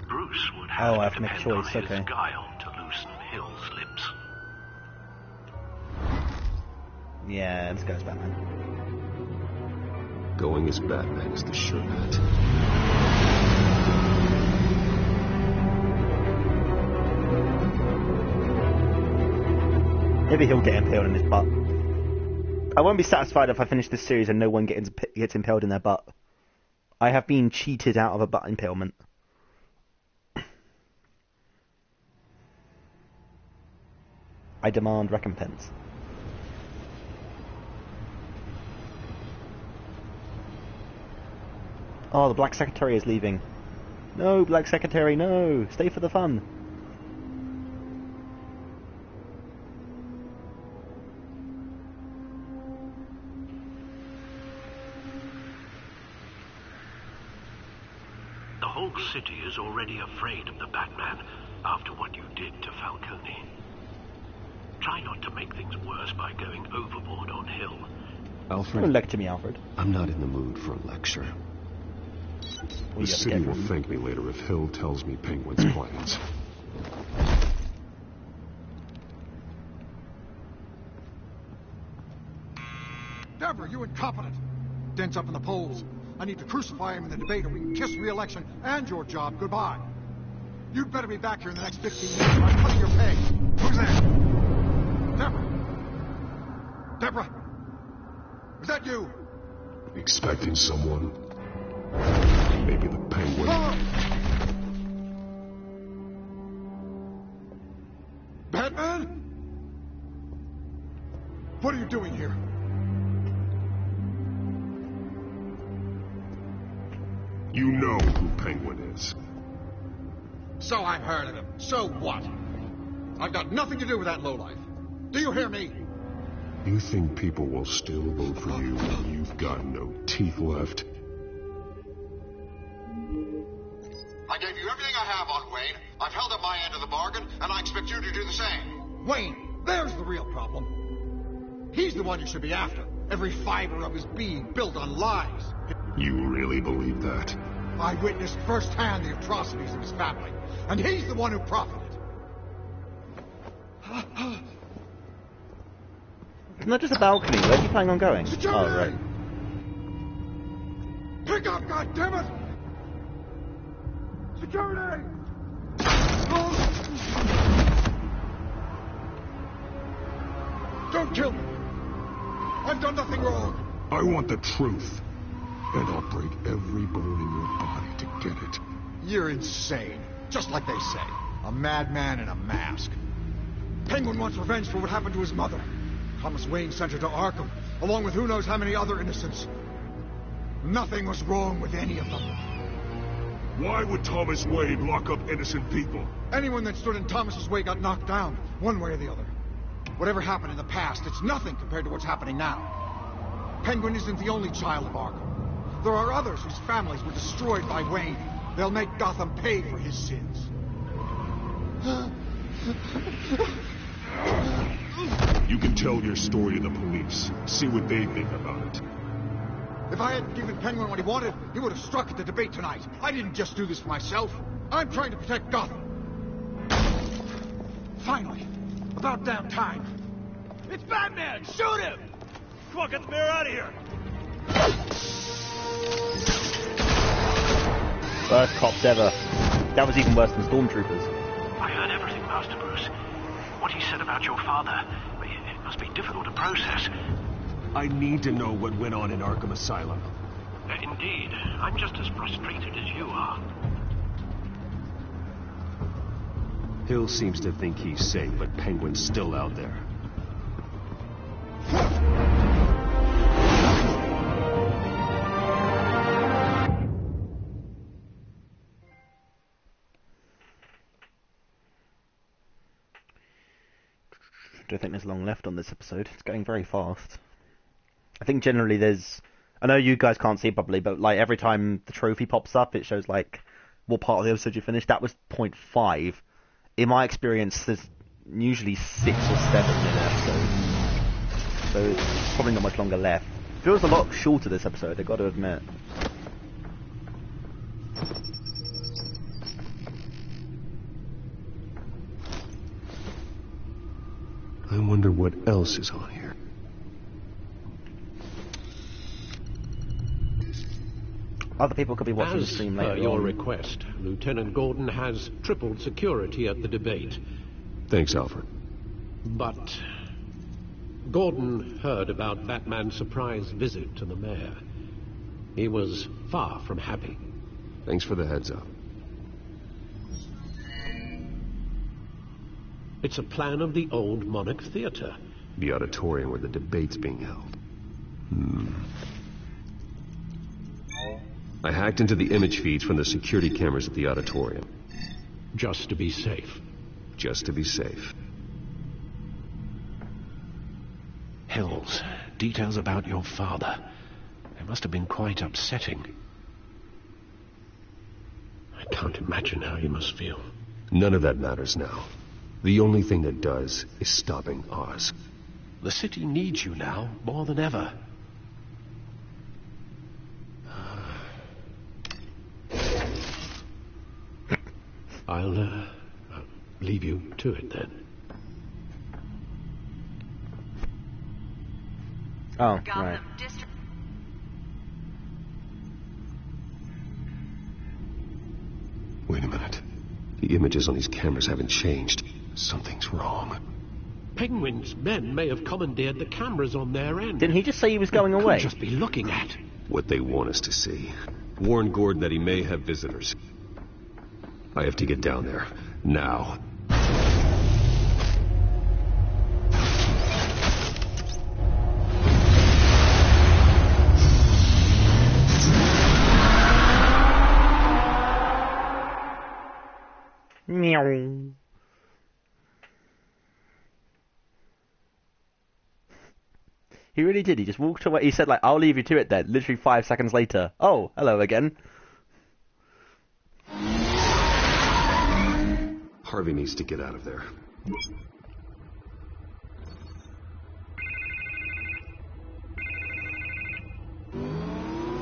Bruce would have I have to to make a depend on choice, his okay. guile to loosen Hill's lips. Yeah, let's go as Batman. Going as Batman is the sure bet. Maybe he'll get impaled in his butt. I won't be satisfied if I finish this series and no one gets impaled in their butt. I have been cheated out of a butt impalement. I demand recompense. Oh, the Black Secretary is leaving. No, Black Secretary, no! Stay for the fun. The whole city is already afraid of the Batman after what you did to Falcone. Try not to make things worse by going overboard on Hill. Alfred? Don't lecture me, Alfred. I'm not in the mood for a lecture. Well, The city will thank me later if Hill tells me Penguin's plans. Deborah, you incompetent! Dents up in the polls. I need to crucify him in the debate or we can kiss re-election and your job goodbye. You'd better be back here in the next 15 minutes or I'm cutting your pay. Who's there? Deborah? Deborah? Is that you? Expecting someone? Maybe the Penguin. Batman? What are you doing here? You know who Penguin is. So I've heard of him. So what? I've got nothing to do with that lowlife. Do you hear me? You think people will still vote for you when you've got no teeth left? I gave you everything I have on Wayne. I've held up my end of the bargain, and I expect you to do the same. Wayne, there's the real problem. He's the one you should be after. Every fiber of his being built on lies. You really believe that? I witnessed firsthand the atrocities of his family, and he's the one who profited. It's not just a balcony. Where are you planning on going? Security! Oh, right. Pick up, goddammit! Security! Don't kill me! I've done nothing wrong! I want the truth. And I'll break every bone in your body to get it. You're insane. Just like they say. A madman in a mask. Penguin wants revenge for what happened to his mother. Thomas Wayne sent her to Arkham, along with who knows how many other innocents. Nothing was wrong with any of them. Why would Thomas Wayne lock up innocent people? Anyone that stood in Thomas's way got knocked down, one way or the other. Whatever happened in the past, it's nothing compared to what's happening now. Penguin isn't the only child of Arkham. There are others whose families were destroyed by Wayne. They'll make Gotham pay for his sins. You can tell your story to the police. See what they think about it. If I hadn't given Penguin what he wanted, he would have struck at the debate tonight. I didn't just do this for myself. I'm trying to protect Gotham. Finally. About damn time. It's Batman! Shoot him! Come on, get the mayor out of here! Worst cops ever. That was even worse than stormtroopers. I heard everything, Master Bruce. What he said about your father, it must be difficult to process. I need to know what went on in Arkham Asylum. Indeed. I'm just as frustrated as you are. Hill seems to think he's safe, but Penguin's still out there. I don't think there's long left on this episode. It's going very fast. I think generally there's... I know you guys can't see it probably, but like every time the trophy pops up, it shows like what part of the episode you finished. That was 0.5. In my experience, there's usually 6 or 7 in an episode. So it's probably not much longer left. Feels a lot shorter this episode, I've got to admit. I wonder what else is on here. Other people could be watching the As stream per later your on. request, Lieutenant Gordon has tripled security at the debate. Thanks, Alfred. But Gordon heard about Batman's surprise visit to the mayor. He was far from happy. Thanks for the heads up. It's a plan of the old Monarch Theater. The auditorium where the debate's being held. I hacked into the image feeds from the security cameras at the auditorium. Just to be safe. Just to be safe. Hills, details about your father. They must have been quite upsetting. I can't imagine how you must feel. None of that matters now. The only thing that does is stopping Oz. The city needs you now more than ever. I'll leave you to it then. Oh, right. Wait a minute. The images on these cameras haven't changed. Something's wrong. Penguin's men may have commandeered the cameras on their end. Didn't he just say he was going away? Could just be looking at what they want us to see. Warn Gordon that he may have visitors. I have to get down there. Now. Meow. He really did. He just walked away. He said, like, I'll leave you to it then. Literally 5 seconds later. Oh, hello again. Harvey needs to get out of there.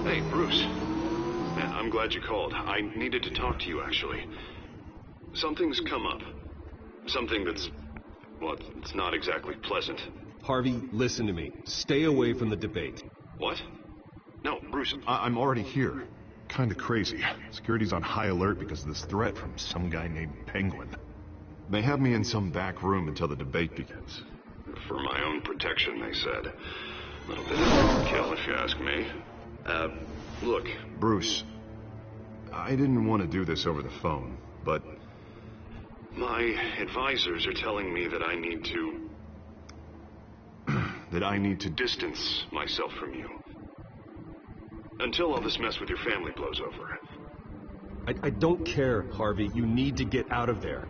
Hey, Bruce. Man, I'm glad you called. I needed to talk to you, actually. Something's come up. Something that's... well, it's not exactly pleasant. Harvey, listen to me. Stay away from the debate. What? No, Bruce, I'm already here. Kinda crazy. Security's on high alert because of this threat from some guy named Penguin. They have me in some back room until the debate begins. For my own protection, they said. A little bit of overkill, if you ask me. Look. Bruce, I didn't want to do this over the phone, but... my advisors are telling me that I need to... that I need to distance myself from you. Until all this mess with your family blows over. I don't care, Harvey. You need to get out of there.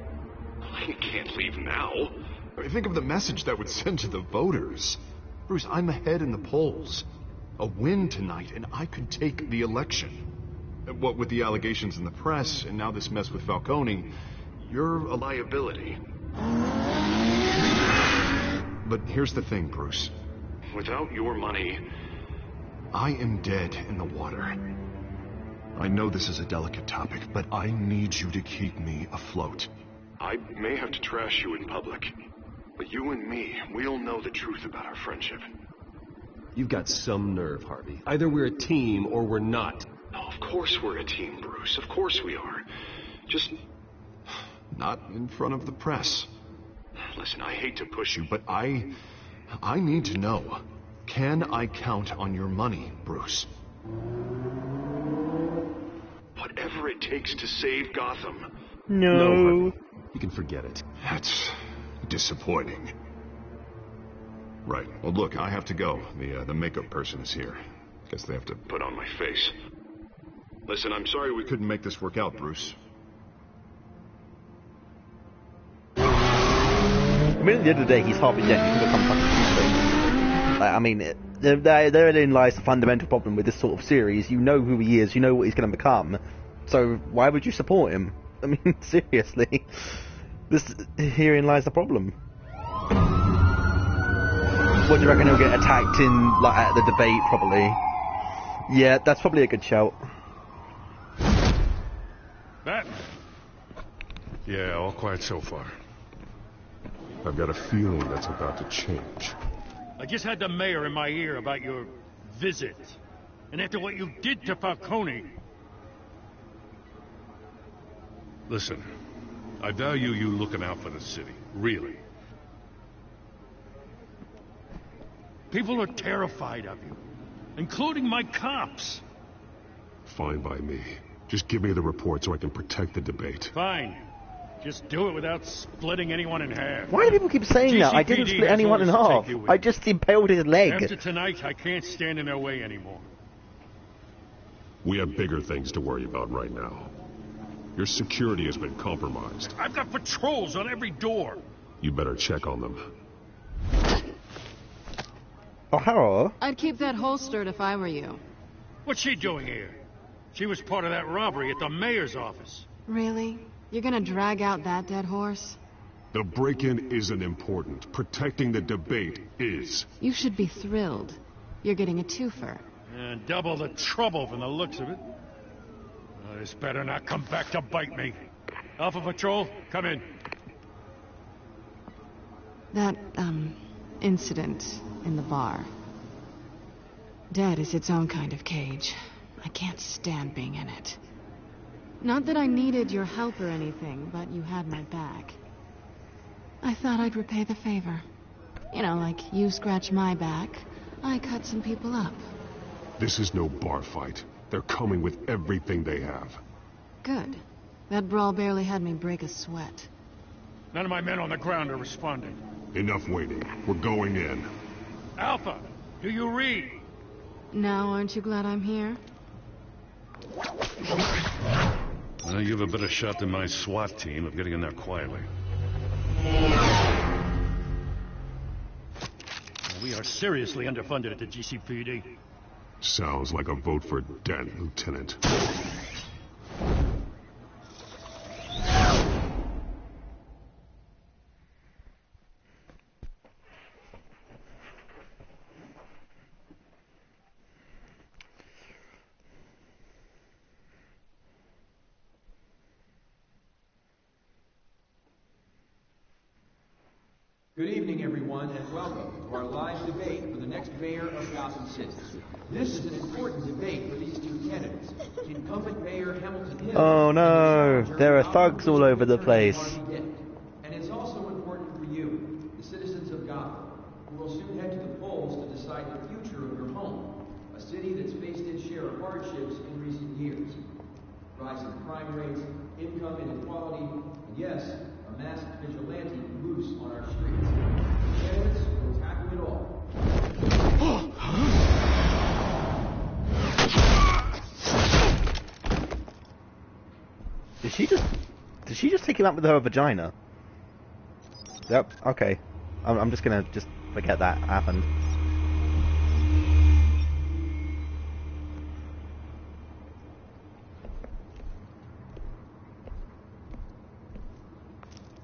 You can't leave now. Think of the message that would send to the voters. Bruce, I'm ahead in the polls. A win tonight, and I could take the election. What with the allegations in the press, and now this mess with Falcone, you're a liability. But here's the thing, Bruce. Without your money... I am dead in the water. I know this is a delicate topic, but I need you to keep me afloat. I may have to trash you in public, but you and me, we'll know the truth about our friendship. You've got some nerve, Harvey. Either we're a team or we're not. No, of course we're a team, Bruce. Of course we are. Just... not in front of the press. Listen, I hate to push you, but I need to know. Can I count on your money, Bruce? Whatever it takes to save Gotham. No. You can forget it. That's disappointing. Right. Well, look, I have to go. The makeup person is here. Guess they have to put on my face. Listen, I'm sorry we couldn't make this work out, Bruce. I mean, at the end of the day, he's Harvey Dent. He can become fucking stupid. I mean, therein lies the fundamental problem with this sort of series. You know who he is. You know what he's going to become. So why would you support him? I mean, seriously. Herein lies the problem. What do you reckon he'll get attacked in, like, at the debate, probably? Yeah, that's probably a good shout. Batman? Yeah, all quiet so far. I've got a feeling that's about to change. I just had the mayor in my ear about your visit. And after what you did to Falcone... Listen, I value you looking out for the city. Really. People are terrified of you. Including my cops. Fine by me. Just give me the report so I can protect the debate. Fine. Just do it without splitting anyone in half. Why do people keep saying that? I didn't split anyone in half. I just impaled his leg. After tonight, I can't stand in their way anymore. We have bigger things to worry about right now. Your security has been compromised. I've got patrols on every door. You better check on them. Oh, hello. I'd keep that holstered if I were you. What's she doing here? She was part of that robbery at the mayor's office. Really? You're gonna drag out that dead horse? The break-in isn't important. Protecting the debate is. You should be thrilled. You're getting a twofer. And double the trouble from the looks of it. This better not come back to bite me. Alpha Patrol, come in. That, incident in the bar. Dead is its own kind of cage. I can't stand being in it. Not that I needed your help or anything, but you had my back. I thought I'd repay the favor. You know, like you scratch my back, I cut some people up. This is no bar fight. They're coming with everything they have. Good. That brawl barely had me break a sweat. None of my men on the ground are responding. Enough waiting. We're going in. Alpha, do you read? Now, aren't you glad I'm here? Well, you have a better shot than my SWAT team of getting in there quietly. We are seriously underfunded at the GCPD. Sounds like a vote for Dent, Lieutenant. Good evening, everyone, and welcome to our live debate for the next mayor of Gotham City. This is an important debate for these two candidates. Incumbent Mayor Hamilton Hill. Oh no, there are thugs all over the place. And it's also important for you, the citizens of Gotham, who will soon head to the polls to decide the future of your home, a city that's faced its share of hardships in recent years. Rising crime rates, income inequality, and yes, a masked vigilante loose on our streets. Candidates will tackle it all. Did she just take him out with her vagina? Yep, okay. I'm just gonna forget that happened.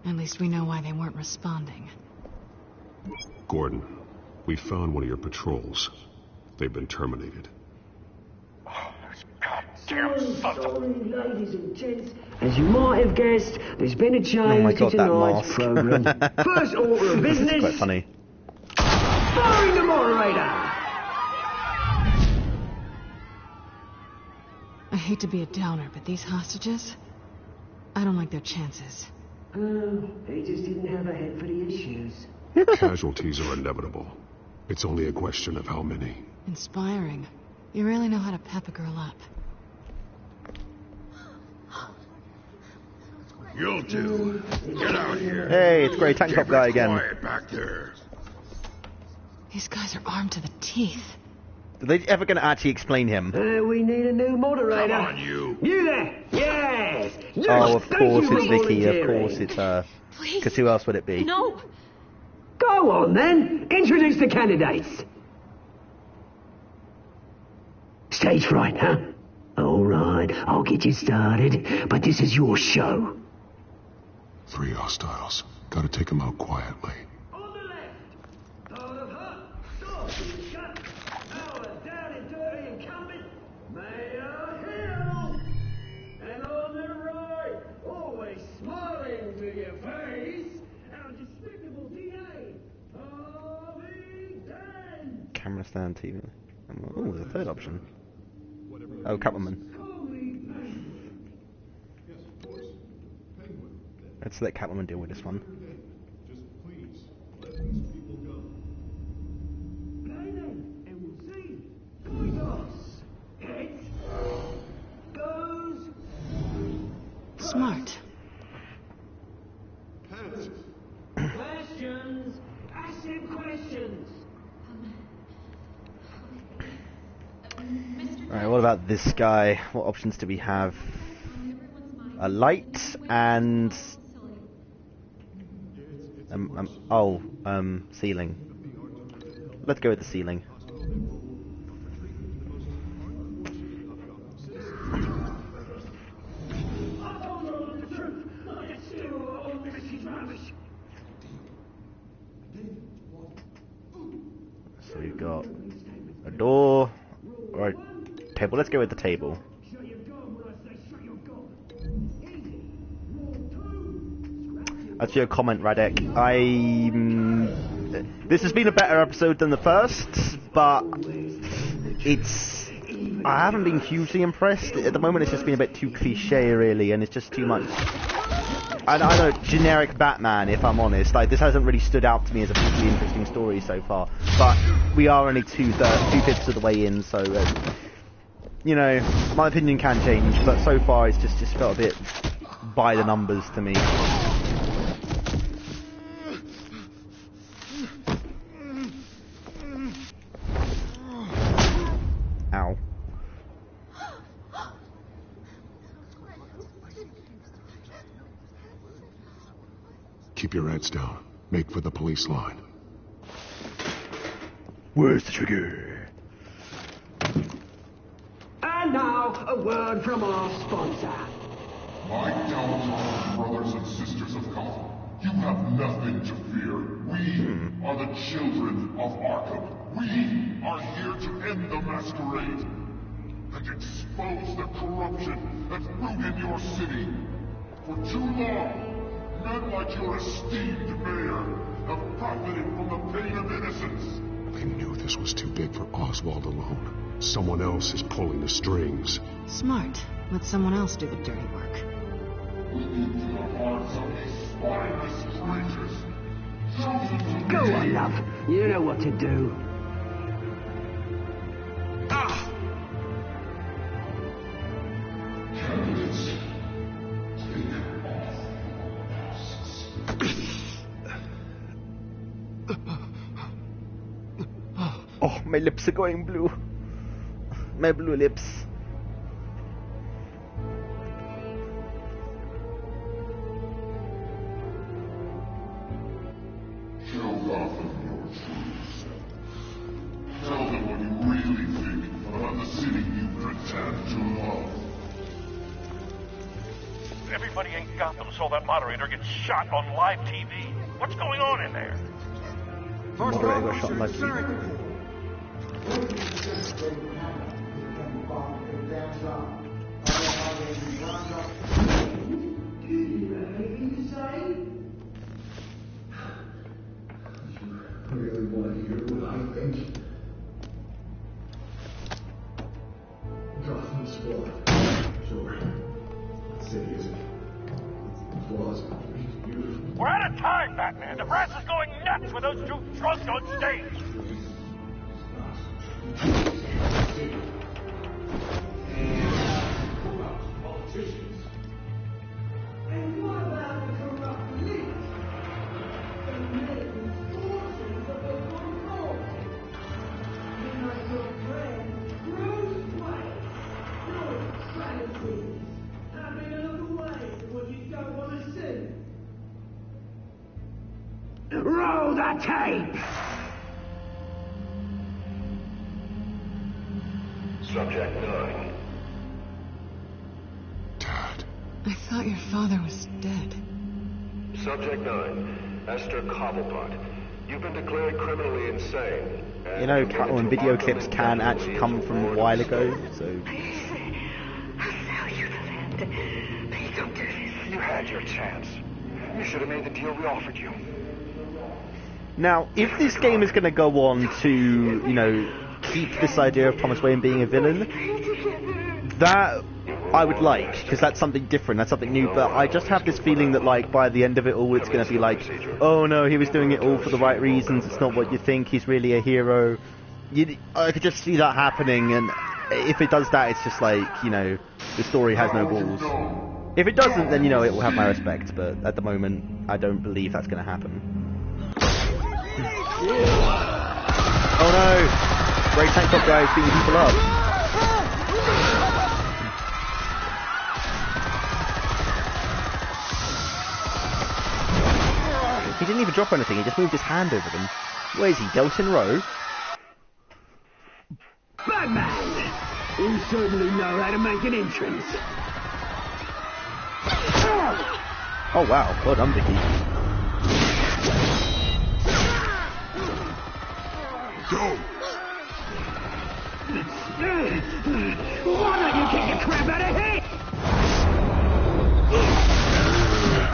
At least we know why they weren't responding. Gordon, we found one of your patrols. They've been terminated. Sorry, ladies and gents. As you might have guessed, there's been a change to tonight's program. First order of business. This is quite funny. Firing the moderator. I hate to be a downer, but these hostages, I don't like their chances. Oh, he just didn't have a head for the issues. Casualties are inevitable. It's only a question of how many. Inspiring. You really know how to pep a girl up. You two, get out here. Hey, it's Grey Tank Top guy again. Quiet back there. These guys are armed to the teeth. Are they ever going to actually explain him? We need a new moderator. Come on, you. You there? Yes. Oh, of course it's Vicky. Of course it's her. Because who else would it be? No. Go on, then. Introduce the candidates. Stage fright, huh? All right, I'll get you started, but this is your show. 3 hostiles. Gotta take them out quietly. On the left, Lord of Hutt, Sword in the Gut, our down and dirty incumbent, Mayor Hill. And on the right, always smiling to your face, our despicable DA, Harvey Dent. Camera stand TV. Oh, there's a third option. Oh, Catwoman. Let's let Catwoman deal with this one. Smart. Questions? Ask him questions. Alright, what about this guy? What options do we have? A light and... ceiling. Let's go with the ceiling. So we've got a door or a table. Let's go with the table. That's your comment, Radek. This has been a better episode than the first, but I haven't been hugely impressed. At the moment, it's just been a bit too cliche, really, and it's just too much. I know, generic Batman, if I'm honest. Like, this hasn't really stood out to me as a particularly interesting story so far. But we are only two-fifths of the way in, so you know, my opinion can change. But so far, it's just felt a bit by the numbers to me. Keep your heads down. Make for the police line. Where's the trigger? And now, a word from our sponsor. My downtrodden brothers and sisters of Gotham, you have nothing to fear. We are the children of Arkham. We are here to end the masquerade and expose the corruption that's rooted your city. For too long, men like your esteemed mayor have profited from the pain of innocence. They knew this was too big for Oswald alone. Someone else is pulling the strings. Smart. Let someone else do the dirty work. We need to the hearts of these spineless creatures. Go on, love. You know what to do. Candidates, take off your masks. Oh, my lips are going blue. My blue lips. Show Gotham your true self. Tell them what you really think about the city you pretend to love. Everybody in Gotham saw that moderator get shot on live TV. What's going on in there? Moderator got shot on live TV. Really want to hear what I think? Gotham's flawed. Sure. The city isn't. Its flaws are beautiful. We're out of time, Batman. The press is going nuts with those two drunks on stage. Corrupt politicians. And what about the corrupt elite? The millions, fortunes of the control. You're not your friend, Bruce Wayne. No strategies. Having a look away from what you don't want to see. Roll the tape! Subject 9. I thought your father was dead. Subject 9. Esther Cobblepot. You've been declared criminally insane. You know, Catwoman video clips can actually come from a while ago, so... I'll sell you the land. Please don't do this. You had your chance. You should have made the deal we offered you. Now, if this game is going to go on to, you know, keep this idea of Thomas Wayne being a villain, that I would like, because that's something different, that's something new, but I just have this feeling that, like, by the end of it all, it's going to be like, oh no, he was doing it all for the right reasons, it's not what you think, he's really a hero. I could just see that happening, and if it does that, it's just like, you know, the story has no balls. If it doesn't, then, you know, it will have my respect, but at the moment, I don't believe that's going to happen. Oh no! Grey tank top guy is beating people up. He didn't even drop anything, he just moved his hand over them. Where is he, Delton Row? Batman! You certainly know how to make an entrance. Oh wow, well done, Vicky. Go! Why don't you kick the crap out of here?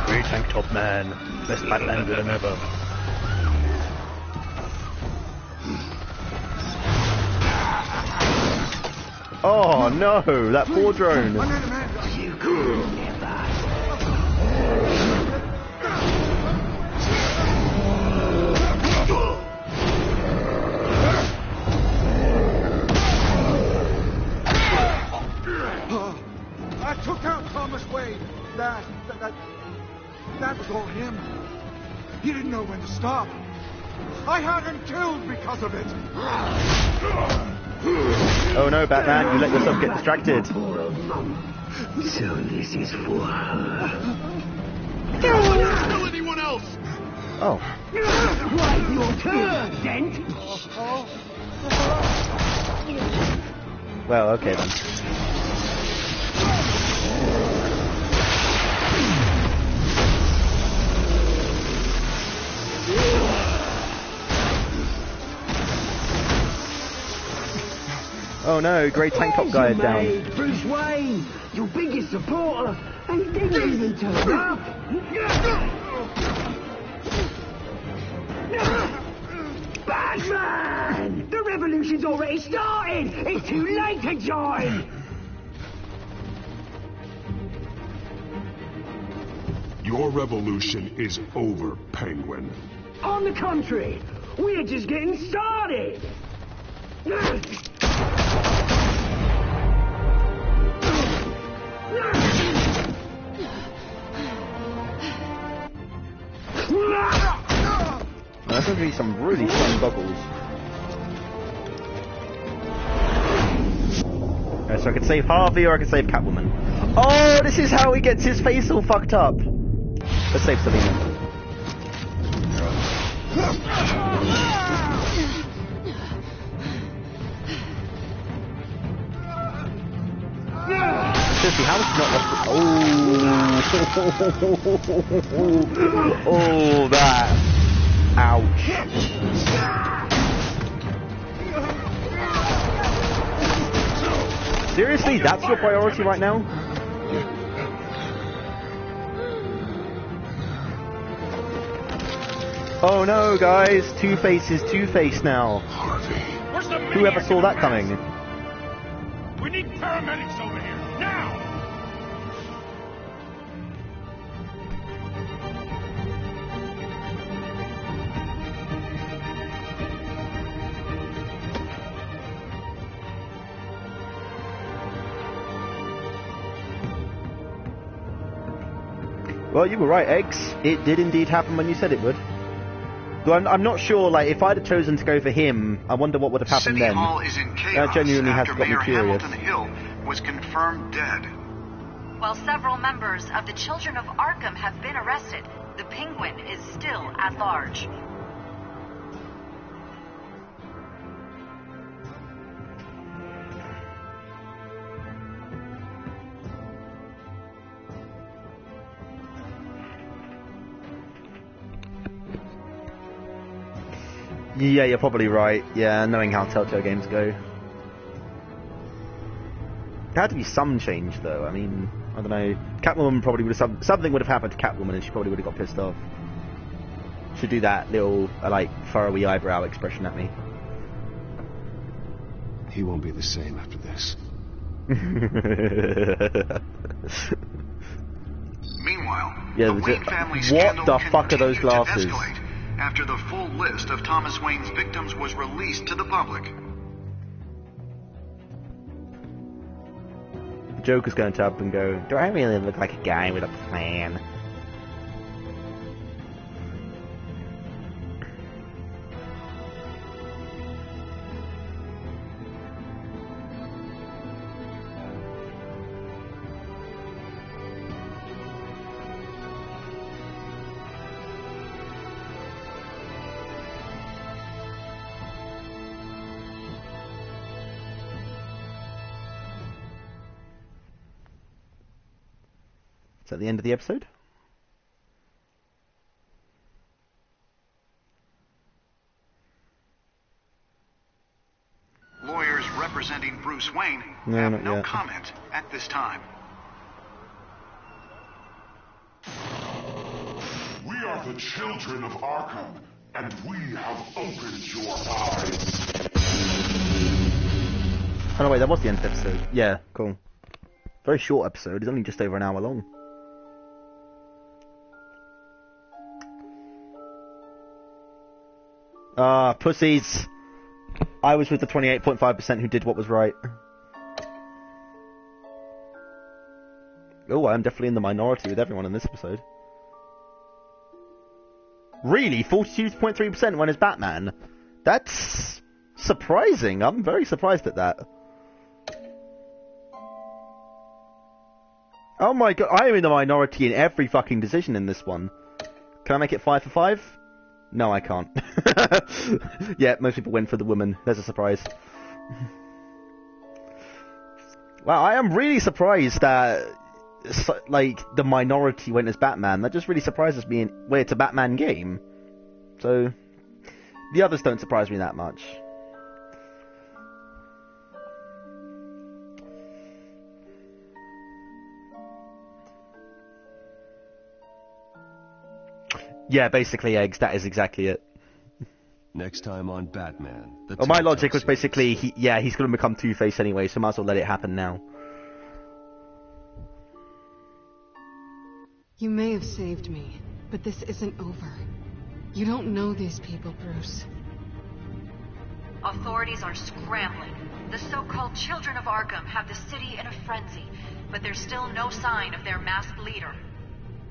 Grey tank top man, best Batman than ever. Oh no, that poor drone. You could never. I took out Thomas Wayne. That was all him. He didn't know when to stop. I had him killed because of it. Oh no, Batman, you let yourself get distracted. So this is for her. Don't tell anyone else! else! Oh. Right, your turn, Dent! Well, okay then. Oh no, great tank top guy is down. Bruce Wayne, your biggest supporter, and he didn't even turn up. Batman! The revolution's already started! It's too late to join! Your revolution is over, Penguin. On the contrary, we're just getting started! That's going to be some really strong goggles. So I could save Harvey or I could save Catwoman. Oh, this is how he gets his face all fucked up. Let's save Selina. Seriously, how is he not lost? Oh, that. Ouch. Seriously, that's your priority right now? Oh no, guys, Two-Face is Two-Face now. Whoever saw that coming? We need paramedics over here, now! Well, you were right, Eggs. It did indeed happen when you said it would. Though I'm not sure, like, if I'd have chosen to go for him, I wonder what would have happened City then. Hall is in chaos That genuinely has after got me Mayor curious. Hamilton Hill was confirmed dead. While several members of the Children of Arkham have been arrested, the Penguin is still at large. Yeah, you're probably right. Yeah, knowing how Telltale games go. There had to be some change, though. I mean, I don't know. Catwoman probably would have... Something would have happened to Catwoman and she probably would have got pissed off. Should do that little, like, furrowy eyebrow expression at me. He won't be the same after this. Meanwhile, yeah, the Wayne family what scandal the fuck are those continued to glasses? escalate after the full list of Thomas Wayne's victims was released to the public. Joker's going to up and go, do I really look like a guy with a plan? At the end of the episode. Lawyers representing Bruce Wayne have no comment at this time. We are the children of Arkham, and we have opened your eyes. Oh no, wait, that was the end of the episode. Yeah, cool. Very short episode. It's only just over an hour long. Ah, pussies. I was with the 28.5% who did what was right. Oh, I'm definitely in the minority with everyone in this episode. Really? 42.3% when it's Batman? That's surprising. I'm very surprised at that. Oh my god, I am in the minority in every fucking decision in this one. Can I make it 5 for 5? No, I can't. Yeah, most people went for the woman. There's a surprise. Wow, I am really surprised that, like, the minority went as Batman. That just really surprises me where it's a Batman game. So, the others don't surprise me that much. Yeah, basically, Eggs, that is exactly it. Next time on Batman. Well, my logic was basically, he's going to become Two-Face anyway, so might as well let it happen now. You may have saved me, but this isn't over. You don't know these people, Bruce. Authorities are scrambling. The so-called Children of Arkham have the city in a frenzy, but there's still no sign of their masked leader.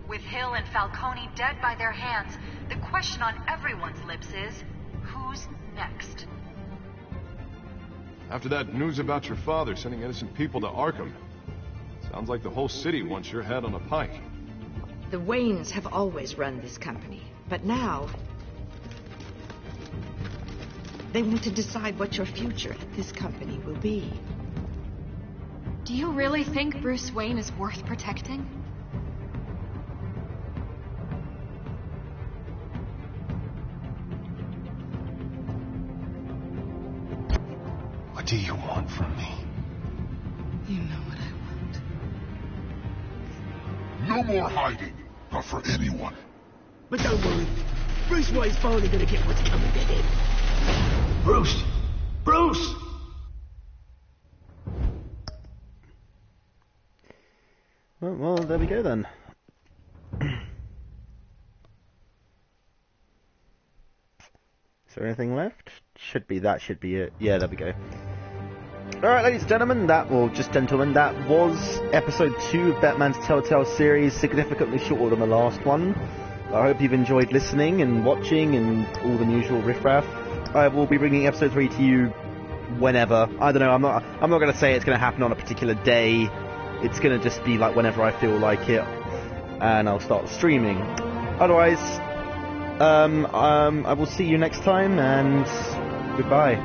With Hill and Falcone dead by their hands, the question on everyone's lips is, who's next? After that news about your father sending innocent people to Arkham, sounds like the whole city wants your head on a pike. The Waynes have always run this company, but now they want to decide what your future at this company will be. Do you really think Bruce Wayne is worth protecting? What do you want from me? You know what I No want. more hiding. Not for anyone. But don't worry. Bruce Wayne's finally gonna get what's coming to him. Bruce! Bruce! Well, there we go then. Is there anything left? Should be it. Yeah, there we go. Alright, ladies and gentlemen, that was episode 2 of Batman's Telltale series, significantly shorter than the last one. I hope you've enjoyed listening and watching and all the usual riffraff. I will be bringing episode 3 to you whenever. I don't know, I'm not going to say it's going to happen on a particular day. It's going to just be like whenever I feel like it, and I'll start streaming. Otherwise, I will see you next time, and goodbye.